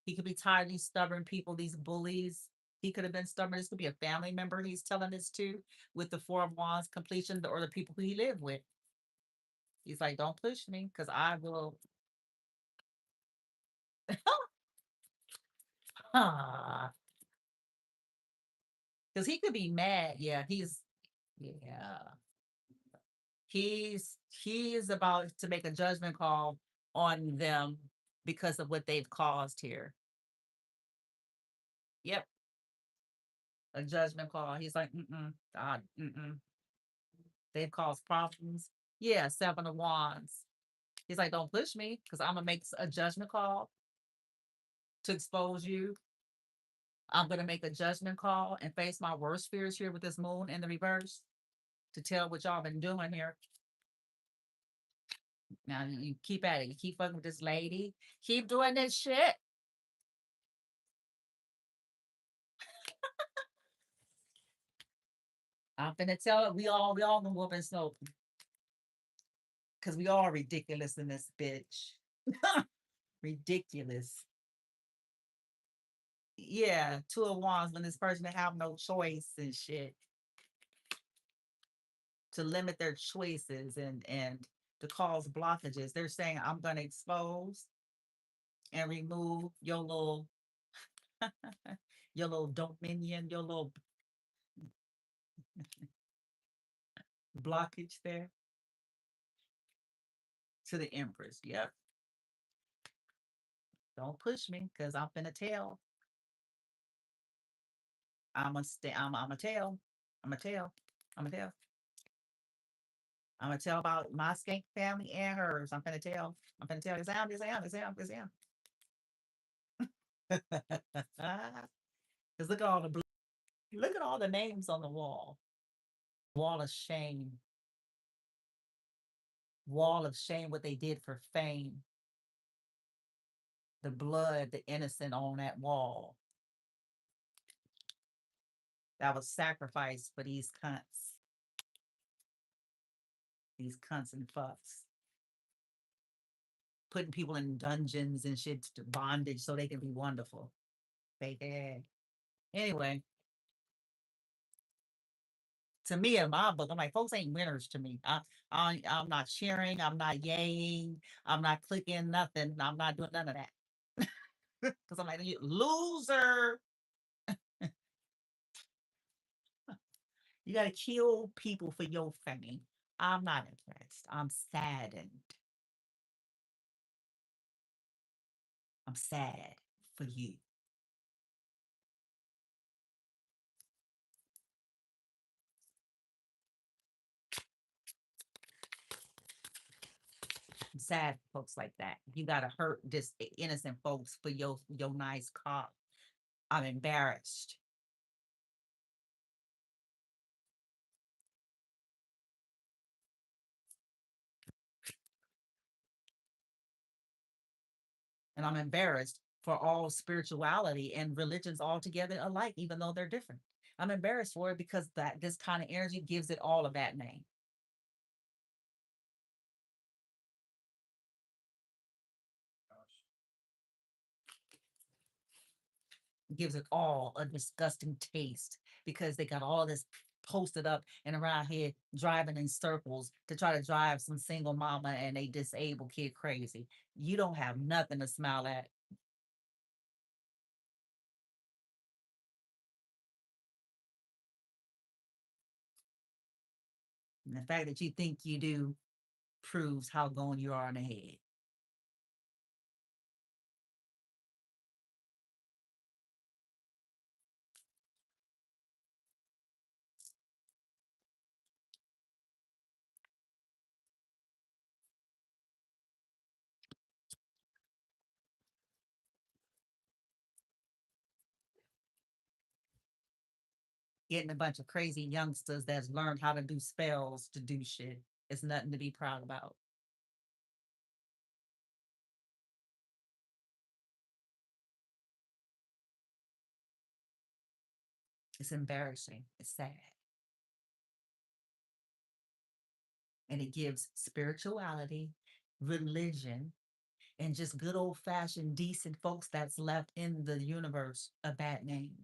Speaker 1: He could be tired of these stubborn people, these bullies. He could have been stubborn. This could be a family member he's telling this to with the Four of Wands completion or the people who he lived with. He's like, don't push me because I will. Because he could be mad. Yeah, yeah. He is about to make a judgment call on them because of what they've caused here. Yep, a judgment call. He's like, God, they've caused problems. Yeah, Seven of Wands. He's like, don't push me because I'm gonna make a judgment call to expose you. I'm gonna make a judgment call and face my worst fears here with this moon in the reverse to tell what y'all been doing here. Now you keep at it. You keep fucking with this lady. Keep doing this shit. I'm finna tell it. We all gonna whoop and snow because we all ridiculous in this bitch. Ridiculous. Yeah, Two of Wands when this person have no choice and shit, to limit their choices and to cause blockages. They're saying, I'm gonna expose and remove your little dominion, your little blockage there to the Empress. Yep. Don't push me because I'm finna tell. I'm a stay. I'm a tell. I'm a tell. I'm a tell. I'm gonna tell about my skank family and hers. I'm gonna tell. I'm gonna tell. Exam. Because look at all the look at all the names on the wall. Wall of shame. Wall of shame. What they did for fame. The blood, the innocent on that wall that was sacrificed for these cunts. These cunts and fucks. Putting people in dungeons and shit to bondage so they can be wonderful. Fake ass. Anyway, to me in my book, I'm like, folks ain't winners to me. I'm not cheering. I'm not yaying. I'm not clicking nothing. I'm not doing none of that. Because I'm like, you loser. You got to kill people for your fame. I'm not impressed. I'm saddened. I'm sad for you. I'm sad for folks like that. You got to hurt this innocent folks for your nice car. I'm embarrassed. And I'm embarrassed for all spirituality and religions altogether alike, even though they're different. I'm embarrassed for it because that this kind of energy gives it all a bad name. It gives it all a disgusting taste because they got all this posted up and around here driving in circles to try to drive some single mama and a disabled kid crazy. You don't have nothing to smile at. And the fact that you think you do proves how going you are in the head. Getting a bunch of crazy youngsters that's learned how to do spells to do shit. It's nothing to be proud about. It's embarrassing. It's sad. And it gives spirituality, religion, and just good old fashioned decent folks that's left in the universe a bad name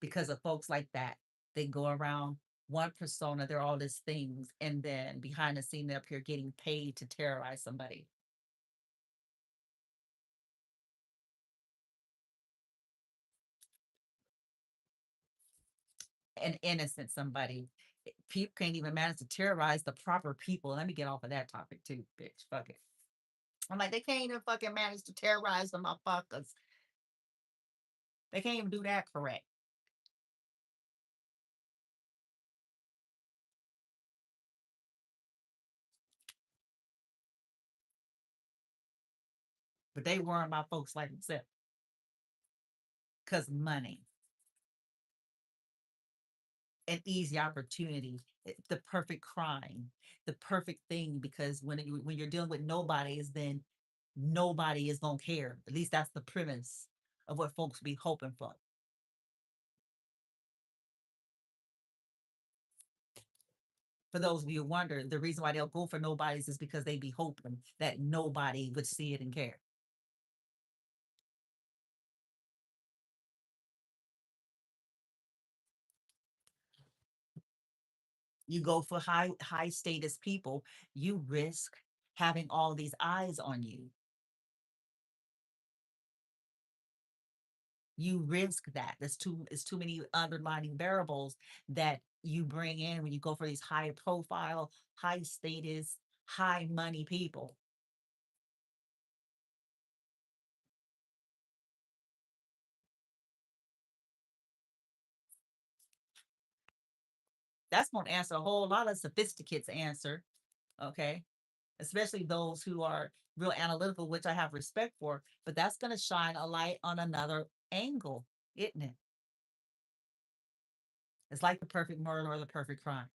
Speaker 1: because of folks like that. They go around one persona, they're all these things, and then behind the scene, they're up here getting paid to terrorize somebody. An innocent somebody. People can't even manage to terrorize the proper people. Let me get off of that topic too, bitch. Fuck it. I'm like, they can't even fucking manage to terrorize the motherfuckers. They can't even do that correct. But they worry about folks like themselves because money, an easy opportunity, the perfect crime, the perfect thing. Because when you're dealing with nobodies, then nobody is gonna care. At least that's the premise of what folks be hoping for. For those of you who wonder, the reason why they'll go for nobodies is because they be hoping that nobody would see it and care. You go for high status people, you risk having all these eyes on you. You risk that. It's too many underlining variables that you bring in when you go for these high profile, high status, high money people. That's going to answer a whole lot of sophisticates answer. Okay. Especially those who are real analytical, which I have respect for, but that's going to shine a light on another angle, isn't it? It's like the perfect murder or the perfect crime.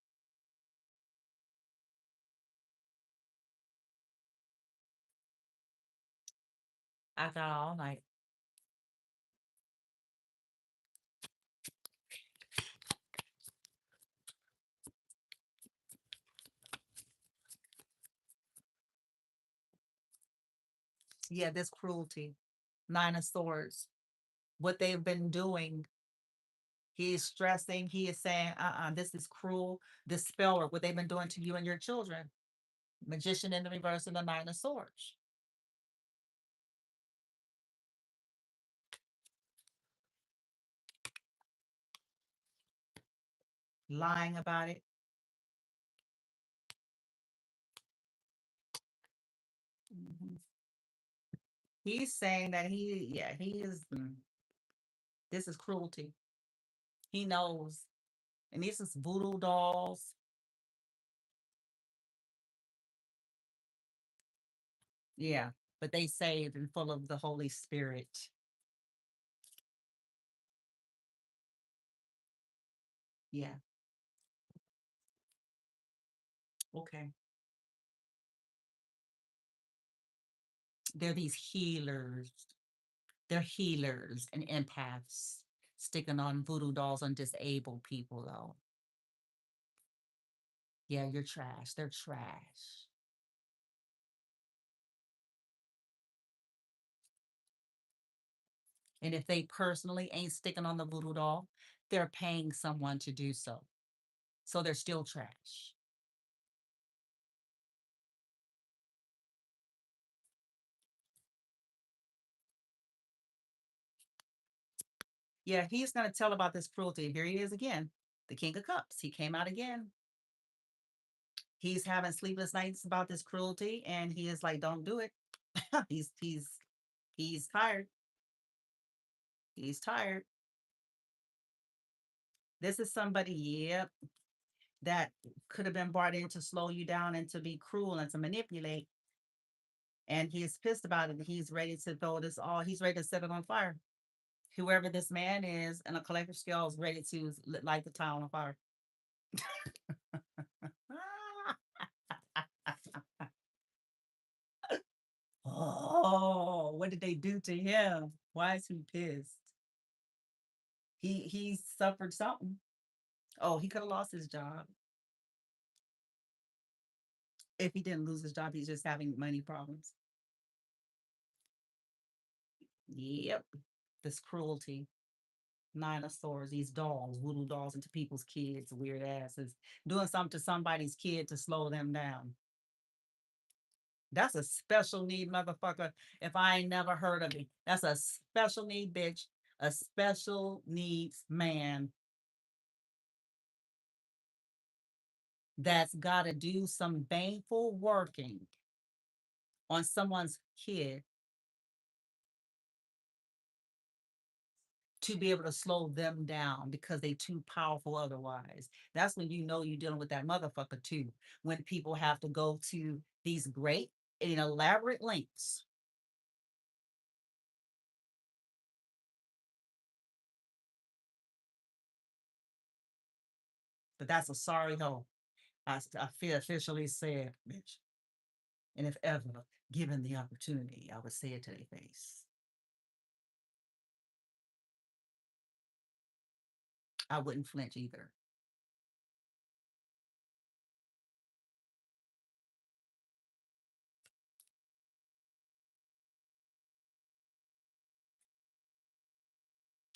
Speaker 1: I got all night. Yeah, this cruelty, Nine of Swords, what they've been doing. He is stressing, he is saying, this is cruel. This spell work, what they've been doing to you and your children. Magician in the reverse and the Nine of Swords. Lying about it. Mhm. He's saying that he is, this is cruelty. He knows. And these is voodoo dolls. Yeah. But they saved and full of the Holy Spirit. Yeah. Okay. They're these healers. They're healers and empaths sticking on voodoo dolls on disabled people, though. Yeah, you're trash. They're trash. And if they personally ain't sticking on the voodoo doll, they're paying someone to do so. So they're still trash. Yeah, he's going to tell about this cruelty. Here he is again, the King of Cups. He came out again. He's having sleepless nights about this cruelty, and he is like, "Don't do it." He's tired. He's tired. This is somebody, yep, that could have been brought in to slow you down and to be cruel and to manipulate. And he is pissed about it. He's ready to throw this all. He's ready to set it on fire. Whoever this man is, and a collector scale is ready to light the town on fire. Oh, what did they do to him? Why is he pissed? He suffered something. Oh, he could have lost his job. If he didn't lose his job, he's just having money problems. Yep. This cruelty. Nine of Swords, these dolls, voodoo dolls into people's kids, weird asses, doing something to somebody's kid to slow them down. That's a special need motherfucker. If I ain't never heard of it, that's a special need bitch, a special needs man that's got to do some baneful working on someone's kid to be able to slow them down because they too powerful otherwise. That's when you know you're dealing with that motherfucker too. When people have to go to these great and elaborate lengths. But that's a sorry hoe. I feel officially said, bitch. And if ever given the opportunity, I would say it to their face. I wouldn't flinch either.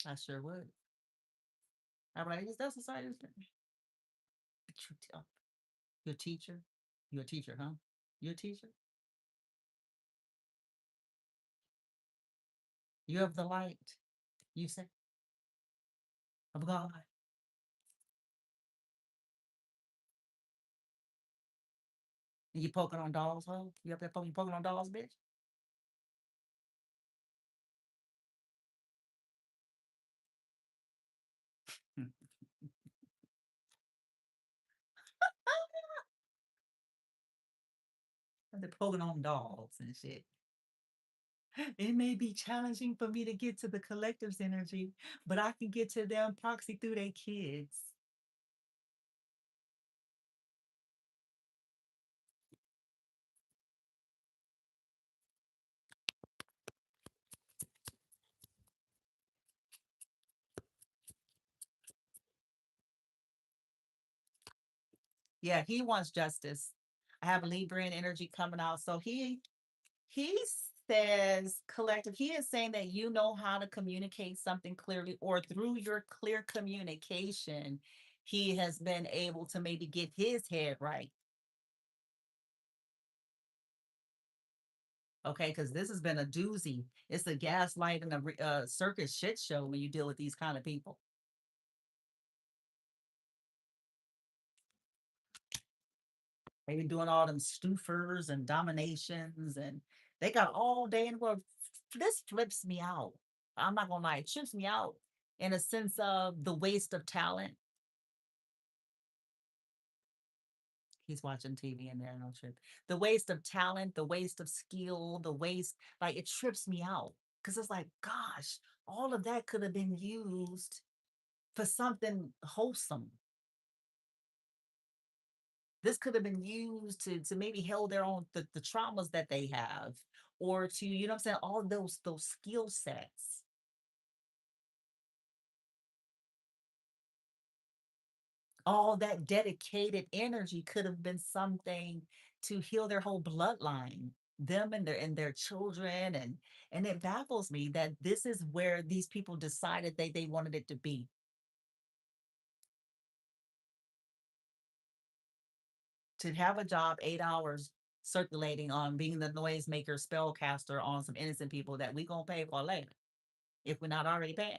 Speaker 1: I sure would. I'm like, is that society? But you tell your teacher. You're a teacher, huh? You're a teacher. You have the light. You say of God. And you poking on dolls, huh? You up there poking on dolls, bitch? Hmm. They're poking on dolls and shit. It may be challenging for me to get to the collective's energy, but I can get to them proxy through their kids. Yeah, he wants justice. I have Libra energy coming out. So he says collective, he is saying that you know how to communicate something clearly, or through your clear communication, he has been able to maybe get his head right. Okay, because this has been a doozy. It's a gaslight and a circus shit show when you deal with these kind of people. They been doing all them stoofers and dominations, and they got all day in the world. This flips me out. I'm not gonna lie, it trips me out in a sense of the waste of talent. He's watching TV in there, no trip. The waste of talent, the waste of skill, the waste, like it trips me out. Cause it's like, gosh, all of that could have been used for something wholesome. This could have been used to maybe heal their own the traumas that they have, or to, you know what I'm saying, all those skill sets, all that dedicated energy could have been something to heal their whole bloodline, them and their children. And it baffles me that this is where these people decided they wanted it to be. To have a job 8 hours circulating on being the noisemaker spellcaster on some innocent people that we gonna pay for later if we're not already paying.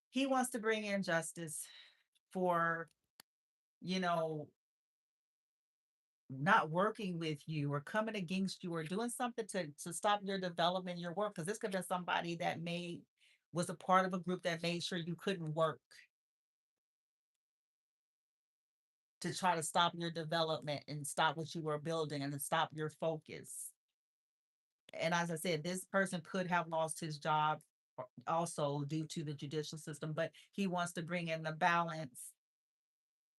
Speaker 1: He wants to bring in justice for, you know, not working with you or coming against you or doing something to stop your development, your work. Because this could have been somebody that made was a part of a group that made sure you couldn't work to try to stop your development and stop what you were building and to stop your focus. And as I said, this person could have lost his job also due to the judicial system, but he wants to bring in the balance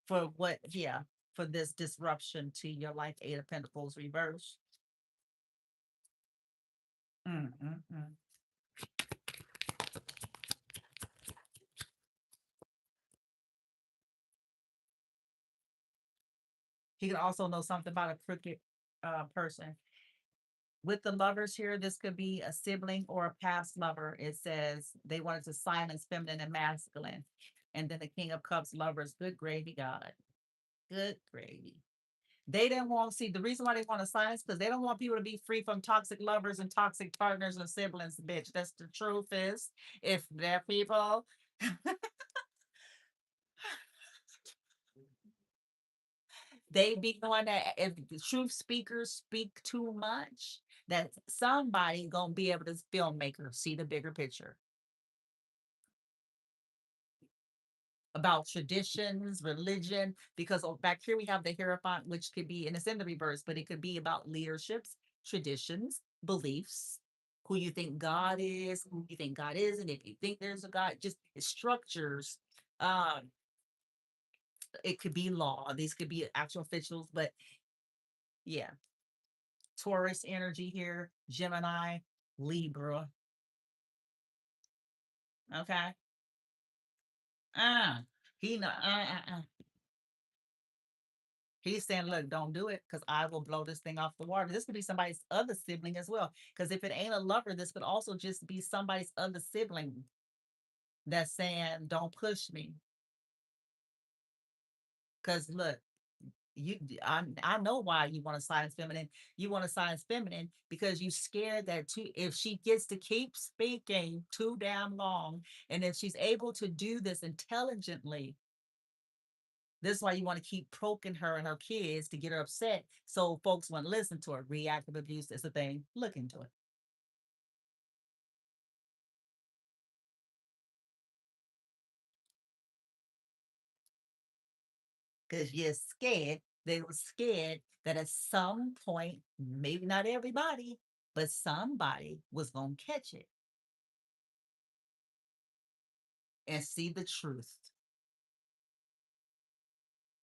Speaker 1: for what, yeah, for this disruption to your life. Eight of Pentacles reverse. Mm, mm, mm. He could also know something about a crooked person. With the lovers here, this could be a sibling or a past lover. It says they wanted to silence feminine and masculine. And then the King of Cups lovers, good gravy, God. Good gravy. They didn't want to see the reason why they want to silence because they don't want people to be free from toxic lovers and toxic partners and siblings, bitch. That's the truth is. If they're people, they be knowing that if the truth speakers speak too much, that somebody gonna be able to filmmaker see the bigger picture about traditions, religion, because back here we have the Hierophant, which could be, and it's in the reverse, but it could be about leaderships, traditions, beliefs, who you think God is, who you think God isn't, if you think there's a God, just structures. Um, it could be law, these could be actual officials, but yeah, Taurus energy here, Gemini, Libra. Okay. Ah, he know. He's saying, look, don't do it because I will blow this thing off the water. This could be somebody's other sibling as well. Because if it ain't a lover, this could also just be somebody's other sibling that's saying, don't push me. Because look, I know why you want to silence feminine. You want to silence feminine because you scared that if she gets to keep speaking too damn long, and if she's able to do this intelligently, this is why you want to keep poking her and her kids to get her upset. So folks want to listen to her. Reactive abuse is a thing. Look into it. Because you're scared. They were scared that at some point, maybe not everybody, but somebody was going to catch it and see the truth.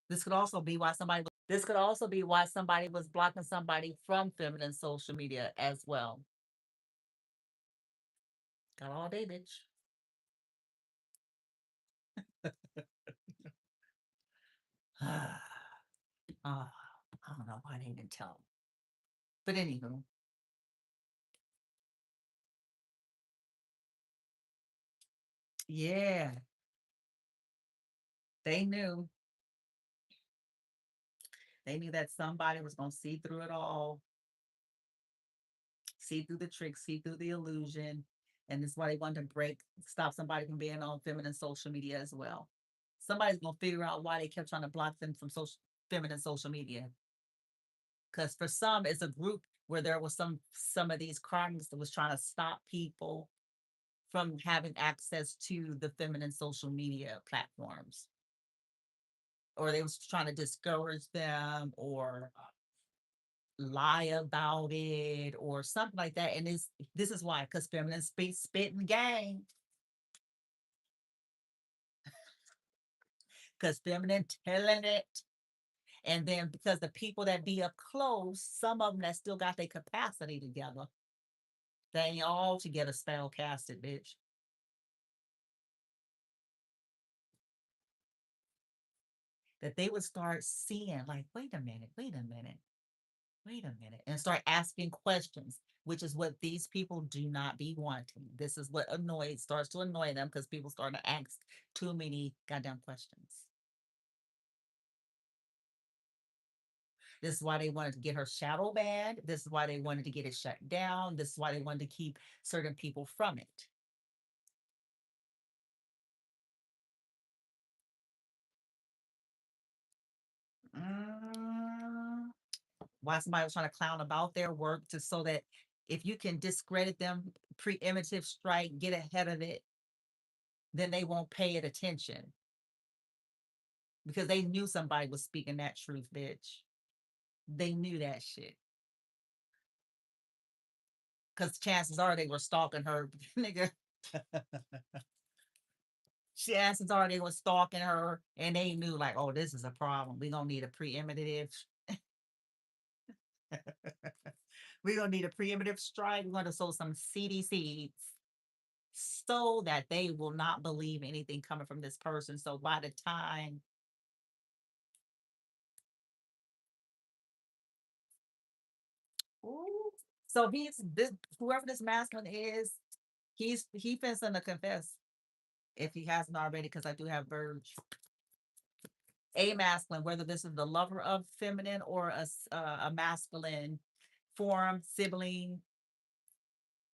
Speaker 1: This could also be why somebody was blocking somebody from feminine social media as well. Got all day, bitch. I don't know why they didn't tell. But anywho, yeah, they knew. They knew that somebody was going to see through it all, see through the trick, see through the illusion. And this is why they wanted to stop somebody from being on feminine social media as well. Somebody's going to figure out why they kept trying to block them from feminine social media. Because for some, it's a group where there was some of these crimes that was trying to stop people from having access to the feminine social media platforms, or they was trying to discourage them or lie about it or something like that. And this is why, because feminine speak spitting game, because feminine telling it. And then because the people that be up close, some of them that still got their capacity together, they ain't all together spell casted, bitch. That they would start seeing, like, wait a minute, wait a minute, wait a minute, and start asking questions, which is what these people do not be wanting. This is what starts to annoy them because people start to ask too many goddamn questions. This is why they wanted to get her shadow banned. This is why they wanted to get it shut down. This is why they wanted to keep certain people from it. Mm, why somebody was trying to clown about their work just so that if you can discredit them, preemptive strike, get ahead of it, then they won't pay it attention because they knew somebody was speaking that truth, bitch. They knew that shit. Because chances are they were stalking her, nigga. Chances are they were stalking her and they knew, like, oh, this is a problem. We're going to need a preemptive. We're going to need a preemptive strike. We're going to sow some seedy seeds so that they will not believe anything coming from this person. So by the time, ooh, so he's this, whoever this masculine is, he fencing to confess if he hasn't already, because I do have Verge. A masculine, whether this is the lover of feminine or a masculine form, sibling,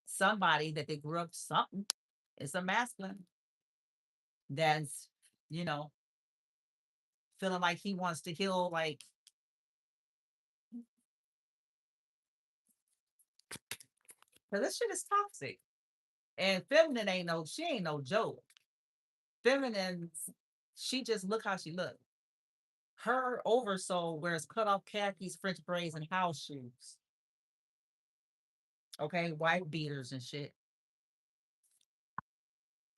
Speaker 1: somebody that they grew up something. It's a masculine that's, you know, feeling like he wants to heal, like, because this shit is toxic. And feminine she ain't no joke. Feminine, she just look how she look. Her oversoul wears cut off khakis, French braids, and house shoes. Okay, white beaters and shit.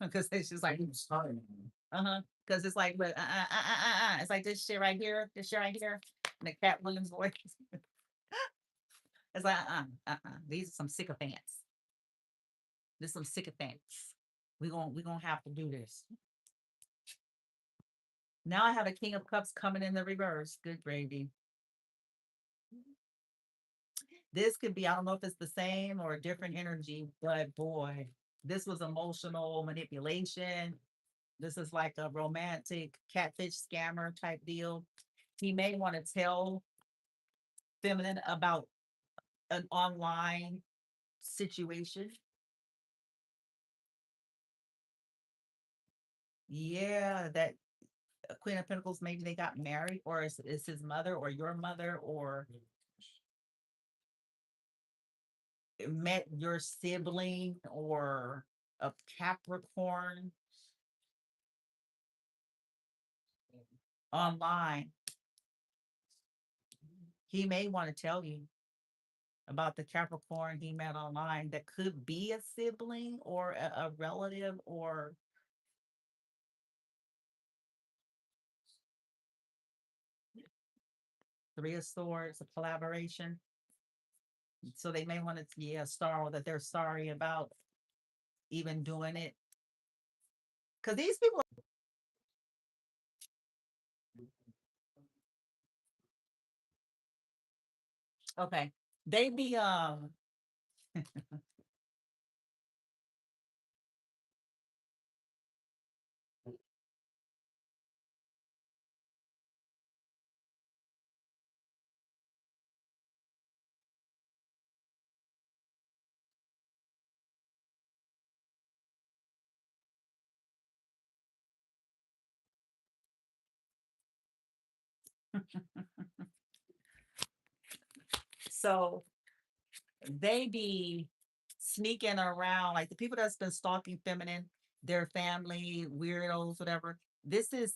Speaker 1: Because it's just like, uh-huh. Because it's like, but it's like this shit right here, and the Cat Williams voice. It's like, these are some sycophants. This some sycophants. We gonna have to do this. Now I have a King of Cups coming in the reverse. Good gravy. This could be, I don't know if it's the same or a different energy, but boy, this was emotional manipulation. This is like a romantic catfish scammer type deal. He may want to tell feminine about an online situation. Yeah, that Queen of Pentacles, maybe they got married, or it's his mother or your mother, or met your sibling, or a Capricorn online. He may want to tell you about the Capricorn he met online that could be a sibling or a relative or 3 of Swords, a collaboration. So they may want to, yeah, star that they're sorry about even doing it. Because these people, okay, they be so they be sneaking around like the people that's been stalking feminine, their family, weirdos, whatever. This has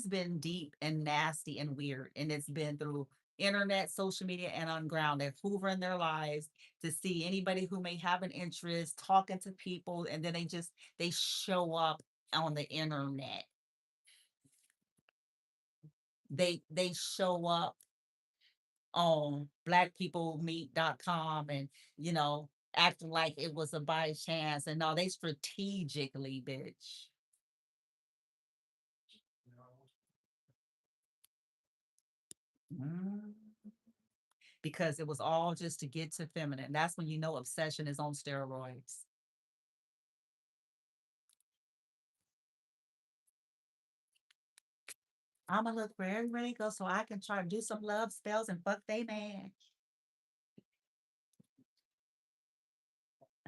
Speaker 1: been deep and nasty and weird, and it's been through internet, social media, and on ground. They're hoovering their lives to see anybody who may have an interest, talking to people, and then they show up on the internet. They show up on blackpeoplemeet.com and you know acting like it was a by chance, and no, they strategically, bitch. Mm. Because it was all just to get to feminine. That's when you know obsession is on steroids. I'm gonna look for everybody go so I can try to do some love spells and fuck they man.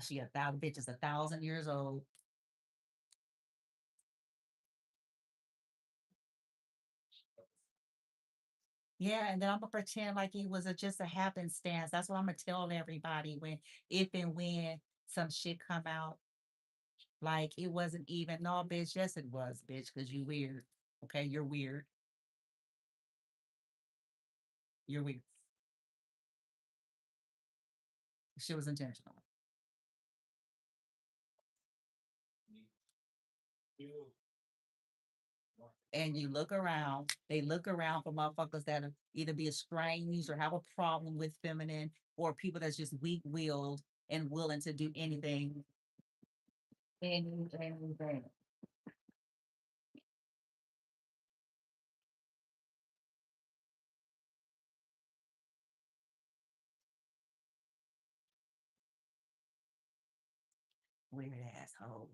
Speaker 1: She a thousand bitches 1,000 years old. Yeah, and then I'm gonna pretend like it was just a happenstance. That's what I'm gonna tell everybody when, if and when some shit come out. Like it wasn't even, no, bitch. Yes, it was, bitch, because you weird. Okay, you're weird. You're weird. She was intentional. And you look around, they look around for motherfuckers that are either be estranged or have a problem with feminine, or people that's just weak willed and willing to do anything. Anything. Weird assholes.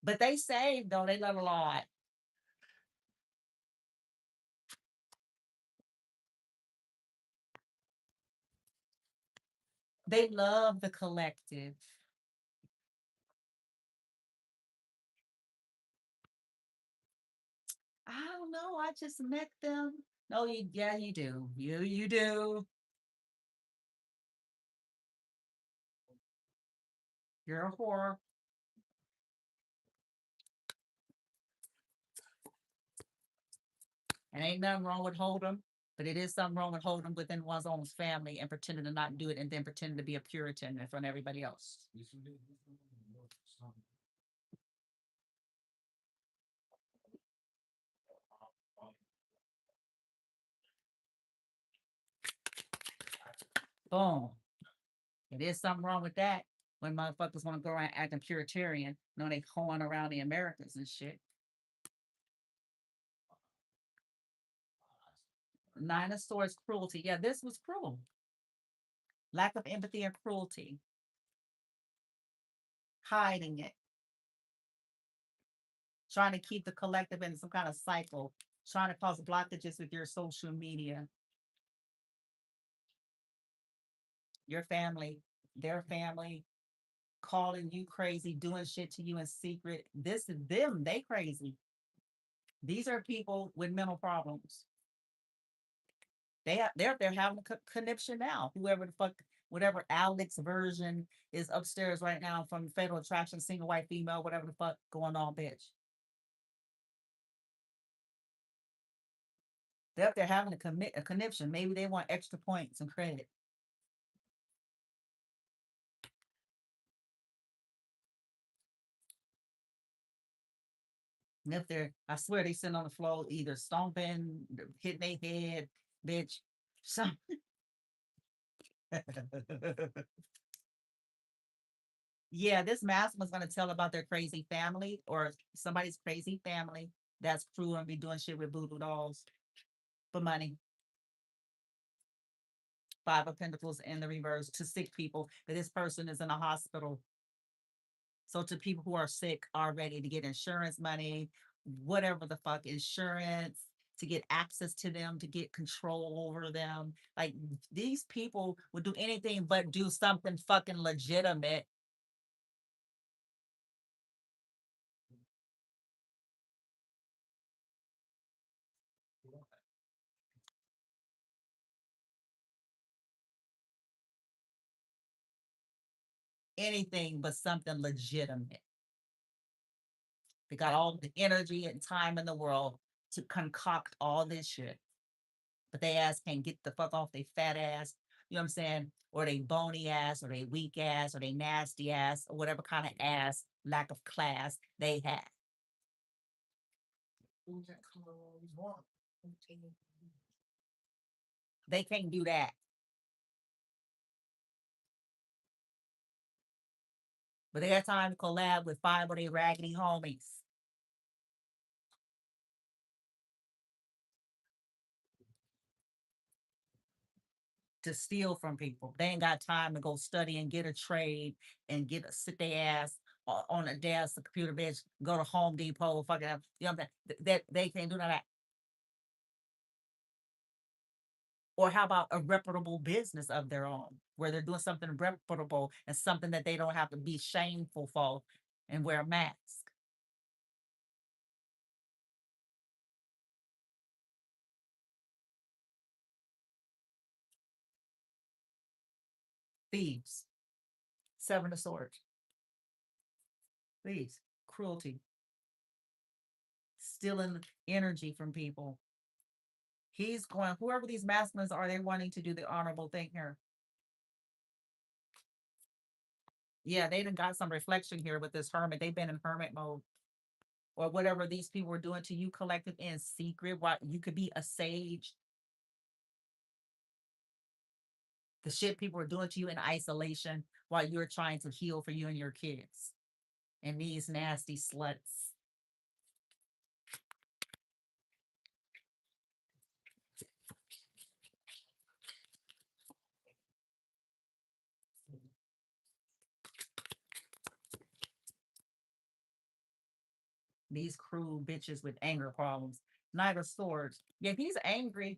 Speaker 1: But they saved though, they love a lot. They love the collective. I don't know. I just met them. No, yeah, you do. You do. You're a whore. And ain't nothing wrong with hold'em, but it is something wrong with hold'em within one's own family and pretending to not do it and then pretending to be a Puritan in front of everybody else. Boom. It is something wrong with that when motherfuckers want to go around acting Puritarian, they hoeing around the Americans and shit. Nine of Swords, cruelty. Yeah, this was cruel. Lack of empathy and cruelty. Hiding it. Trying to keep the collective in some kind of cycle. Trying to cause blockages with your social media. Your family, their family, calling you crazy, doing shit to you in secret. This is them. They crazy. These are people with mental problems. They're having a conniption now. Whoever the fuck, whatever Alex version is upstairs right now from Fatal Attraction, single white female, whatever the fuck going on, bitch. They're having a conniption. Maybe they want extra points and credit. And if they're, I swear they sitting on the floor, either stomping, hitting their head, bitch. Some yeah, this masculine's gonna tell about their crazy family or somebody's crazy family that's cruel and be doing shit with voodoo dolls for money. Five of Pentacles in the reverse to sick people. That this person is in a hospital. So to people who are sick already to get insurance money, whatever the fuck, insurance, to get access to them, to get control over them. Like these people would do anything but do something fucking legitimate. Anything but something legitimate. They got all the energy and time in the world to concoct all this shit. But they ass can't get the fuck off they fat ass, you know what I'm saying? Or they bony ass, or they weak ass, or they nasty ass, or whatever kind of ass, lack of class they have. They can't do that. But they got time to collab with five of their raggedy homies to steal from people. They ain't got time to go study and get a trade and get a sit their ass on a desk, a computer bench, go to Home Depot, fucking, you know what I'm saying? That they can't do none of that. Or how about a reputable business of their own, where they're doing something reputable and something that they don't have to be shameful for and wear a mask? Thieves, seven of swords, thieves, cruelty, stealing energy from people. He's going, whoever these masculines are, they're wanting to do the honorable thing here. Yeah, they done got some reflection here with this hermit. They've been in hermit mode. Or whatever these people were doing to you collective in secret. What you could be a sage. The shit people were doing to you in isolation while you're trying to heal for you and your kids. And these nasty sluts. These cruel bitches with anger problems. Knight of Swords. Yeah, he's angry.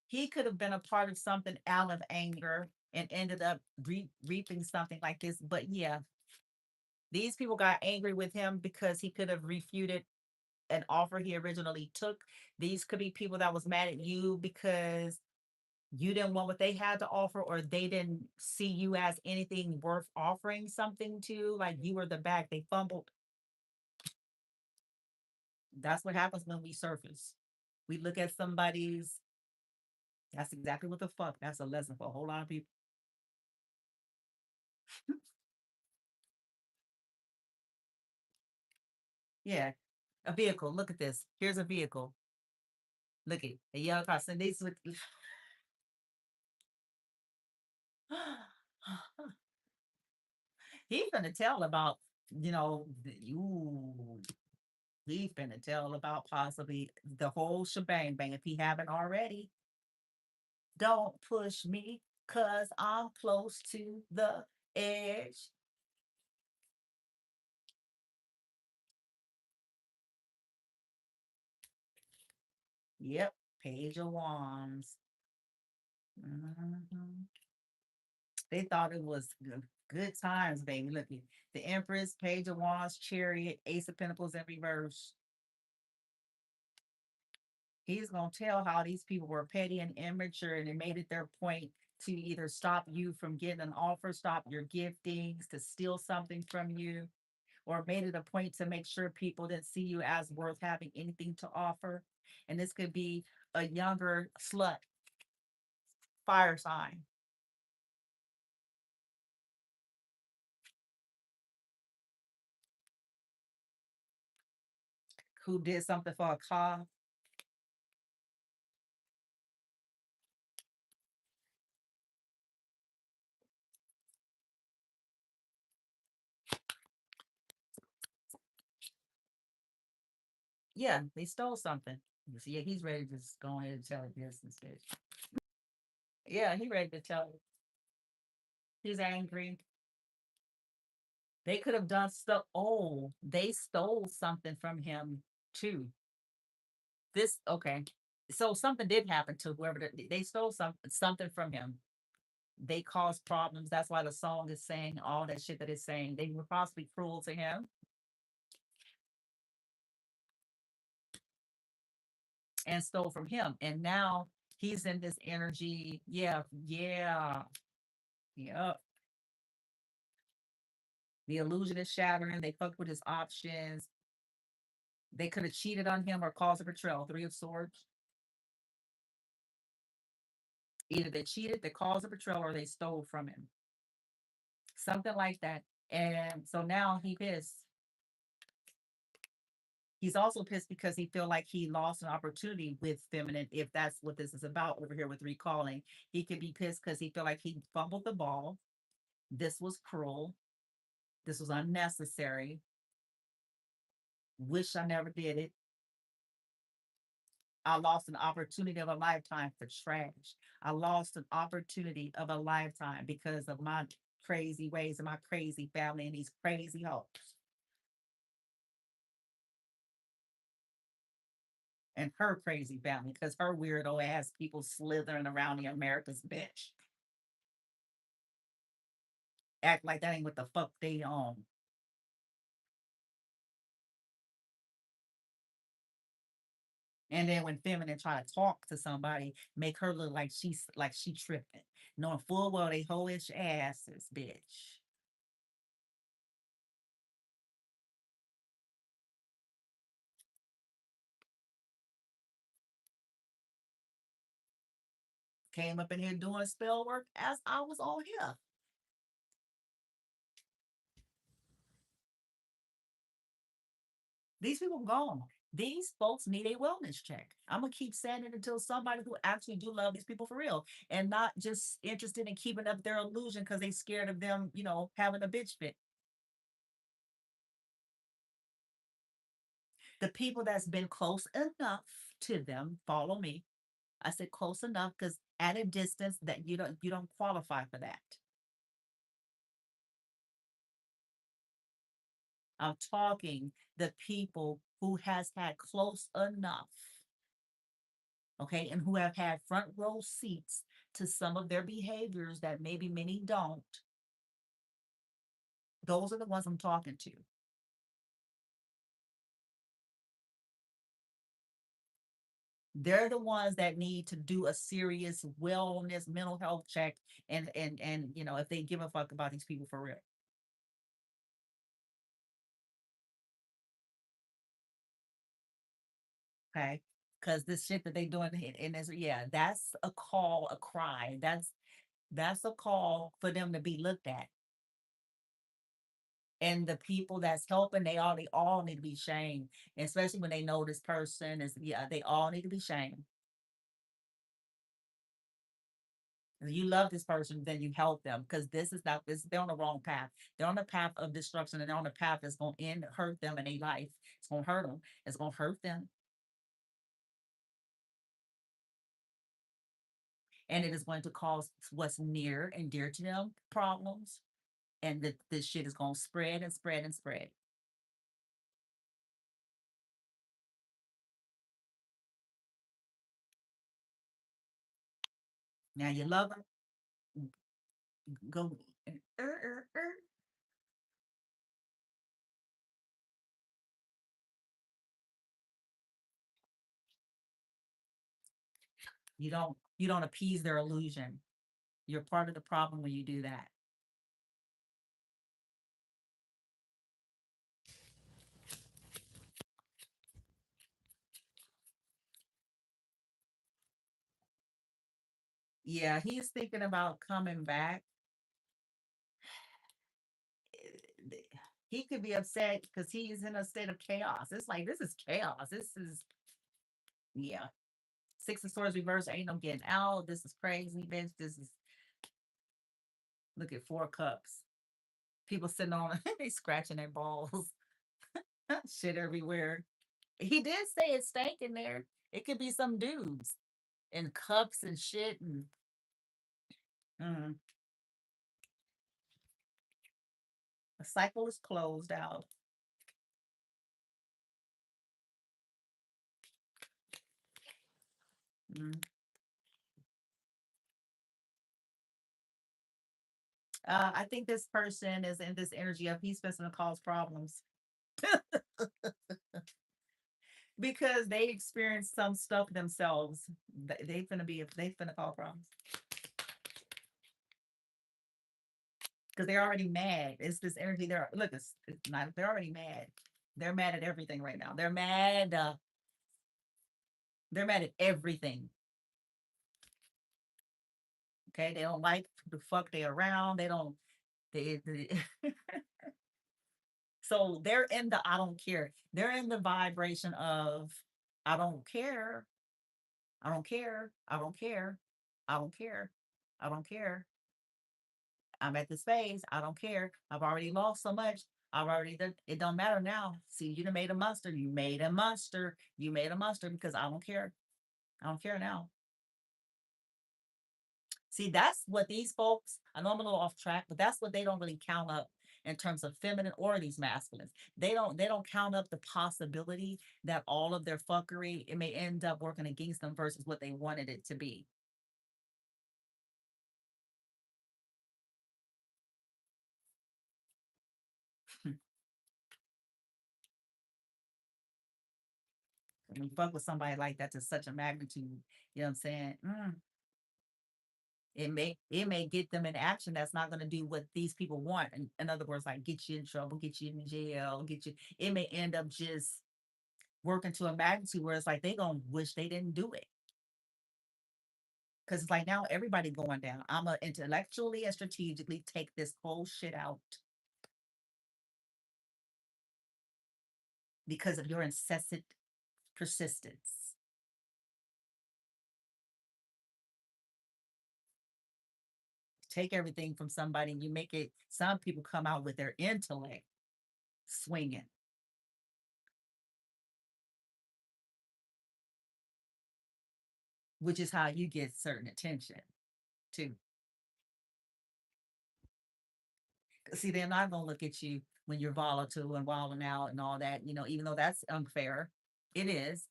Speaker 1: He could have been a part of something out of anger and ended up reaping something like this. But yeah, these people got angry with him because he could have refuted an offer he originally took. These could be people that was mad at you because you didn't want what they had to offer, or they didn't see you as anything worth offering something to. Like you were the back, they fumbled. That's what happens when we surface. We look at somebody's, that's exactly what the fuck. That's a lesson for a whole lot of people. Yeah. A vehicle. Look at this. Here's a vehicle. Look at a yellow car. So these with he's gonna tell about, you know, you He's finna tell about possibly the whole shebang bang if he haven't already. Don't push me, cause I'm close to the edge. Yep, Page of Wands. Mhm. They thought it was good times, baby. Look, the Empress, Page of Wands, Chariot, Ace of Pentacles in reverse. He's gonna tell how these people were petty and immature, and it made it their point to either stop you from getting an offer, stop your giftings, to steal something from you, or made it a point to make sure people didn't see you as worth having anything to offer. And this could be a younger slut, fire sign, who did something for a cause. Yeah, they stole something. You see, yeah, he's ready to just go ahead and tell it business, bitch. Yeah, he ready to tell it. He's angry. They could have done stuff. Oh, they stole something from him too. This okay. So something did happen to whoever they stole something from him. They caused problems. That's why the song is saying all that shit that it's saying. They were possibly cruel to him and stole from him. And now he's in this energy. Yeah, yeah, yeah. The illusion is shattering. They fucked with his options. They could have cheated on him or caused a betrayal. Three of Swords. Either they cheated, they caused a betrayal, or they stole from him. Something like that. And so now he pissed. He's also pissed because he feel like he lost an opportunity with feminine. If that's what this is about over here with recalling, he could be pissed because he feel like he fumbled the ball. This was cruel. This was unnecessary. Wish I never did it. I lost an opportunity of a lifetime for trash. I lost an opportunity of a lifetime because of my crazy ways and my crazy family and these crazy hopes and her crazy family because her weirdo ass people slithering around the America's bitch. Act like that ain't what the fuck they own. And then when feminine try to talk to somebody, make her look like she tripping, knowing full well they hoish asses, bitch. Came up in here doing spell work as I was on here. These people gone. These folks need a wellness check. I'm gonna keep saying it until somebody who actually do love these people for real and not just interested in keeping up their illusion because they scared of them, having a bitch fit. The people that's been close enough to them, follow me. I said close enough because at a distance that you don't qualify for that. I'm talking the people who has had close enough, okay, and who have had front row seats to some of their behaviors that maybe many don't. Those are the ones I'm talking to. They're the ones that need to do a serious wellness, mental health check, and if they give a fuck about these people for real. Okay. Because this shit that they doing in this, yeah, that's a call, a cry. That's a call for them to be looked at. And the people that's helping, they all need to be shamed, especially when they know this person is, yeah, they all need to be shamed. You love this person, then you help them because this is not this. They're on the wrong path. They're on the path of destruction, and they're on the path that's going to end hurt them in a life. It's going to hurt them. It's going to hurt them, and it is going to cause what's near and dear to them problems. And this shit is going to spread and spread and spread. Now you love them, go. Er, er, er. You don't appease their illusion. You're part of the problem when you do that. Yeah, he's thinking about coming back. He could be upset because he's in a state of chaos. It's like this is chaos. This is yeah. Six of Swords reverse. Ain't no getting out. This is crazy, bitch. This is look at 4 cups. People sitting on they scratching their balls. Shit everywhere. He did say it stank in there. It could be some dudes in cups and shit and mm, the cycle is closed out. Mm. I think this person is in this energy of he's supposed to cause problems because they experienced some stuff themselves. They finna be they finna cause problems because they're already mad. It's this energy. They're look, it's not. They're already mad. They're mad at everything right now. They're mad. They're mad at everything. Okay, they don't like the fuck they around. They don't. They so they're in the I don't care. They're in the vibration of I don't care. I don't care. I don't care. I don't care. I don't care. I'm at this phase. I don't care. I've already lost so much. I've already done it don't matter now. See, you done made a monster. You made a monster. You made a monster because I don't care. I don't care now. See, that's what these folks, I know I'm a little off track, but that's what they don't really count up in terms of feminine or these masculines. They don't count up the possibility that all of their fuckery it may end up working against them versus what they wanted it to be. When you fuck with somebody like that to such a magnitude, you know what I'm saying? It may get them in action that's not going to do what these people want. In other words, like get you in trouble, get you in jail, get you. It may end up just working to a magnitude where it's like they gonna wish they didn't do it because it's like now everybody going down. I'm gonna intellectually and strategically take this whole shit out because of your incessant persistence. Take everything from somebody and you make it. Some people come out with their intellect swinging, which is how you get certain attention too. See, they're not gonna look at you when you're volatile and wilding out and all that. Even though that's unfair, it is.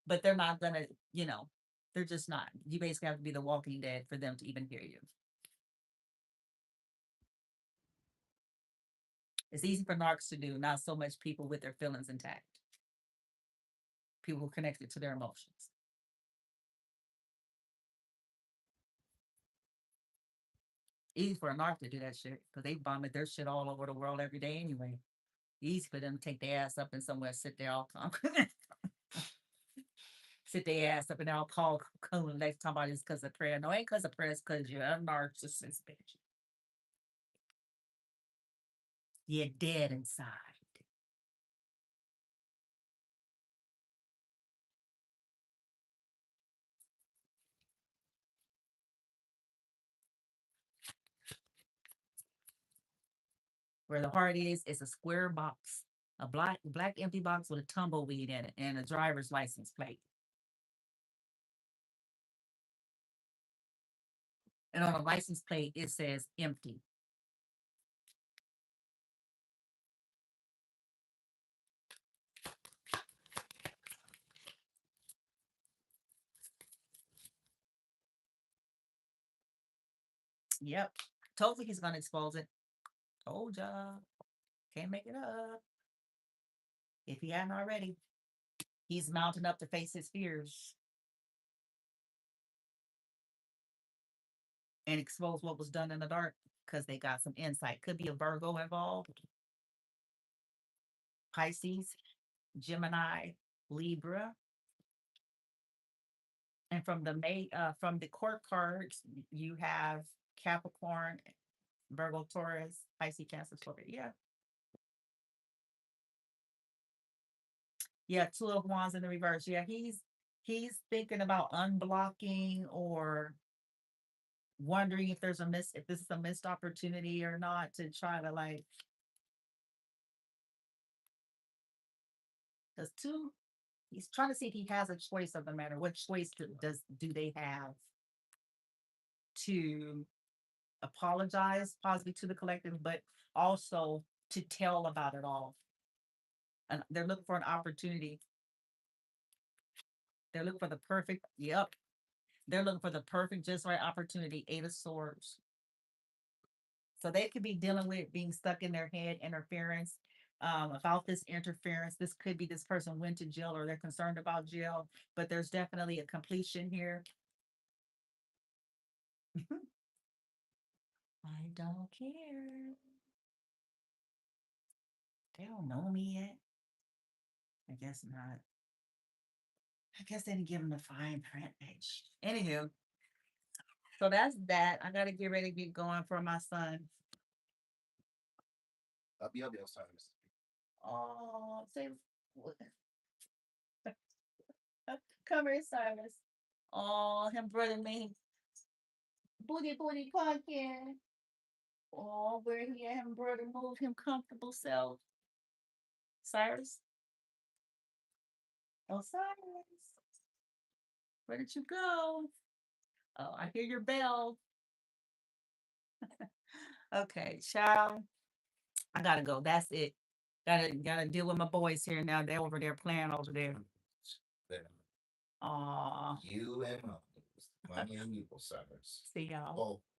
Speaker 1: But they're not gonna, they're just not. You basically have to be the walking dead for them to even hear you. It's easy for narcs to do, not so much people with their feelings intact, people connected to their emotions. Easy for a narc to do that shit because they vomit their shit all over the world every day anyway. Easy for them to take their ass up and somewhere sit there all calm. Sit their ass up and all call cool next time about it's because of prayer. No, ain't because of prayer, it's because you're a narcissist, bitch. You're dead inside. Where the heart is, it's a square box, a black empty box with a tumbleweed in it and a driver's license plate. And on the license plate, it says empty. Yep. Told you he's gonna expose it. Told ya. Can't make it up. If he hadn't already, he's mounting up to face his fears and expose what was done in the dark because they got some insight. Could be a Virgo involved, Pisces, Gemini, Libra. And from the court cards, you have Capricorn, Virgo, Taurus, Pisces, Cancer, Scorpio. Yeah. Yeah, two of wands in the reverse. Yeah, he's thinking about unblocking or wondering if if this is a missed opportunity or not to try to like because he's trying to see if he has a choice of the matter. What choice do they have to apologize possibly to the collective, but also to tell about it all. And they're looking for an opportunity. They're looking for the perfect, yep. They're looking for the perfect, just right opportunity. Eight of Swords. So they could be dealing with being stuck in their head, interference about this interference. This could be this person went to jail or they're concerned about jail, but there's definitely a completion here. I don't care. They don't know me yet. I guess not. I guess they didn't give him the fine print page. Anywho, so that's that. I gotta get ready to get going for my son. I'll be outside. Oh, say come here, Cyrus. Oh, him brother me. Booty booty pumpkin. Oh, where he at? Him brother move him comfortable self. Cyrus. Oh, Cyrus. Where did you go? Oh, I hear your bell. Okay, child. I gotta go. That's it. Gotta deal with my boys here now. They're over there playing over there. Aw. You and mommy and you, Cyrus. See y'all. Oh,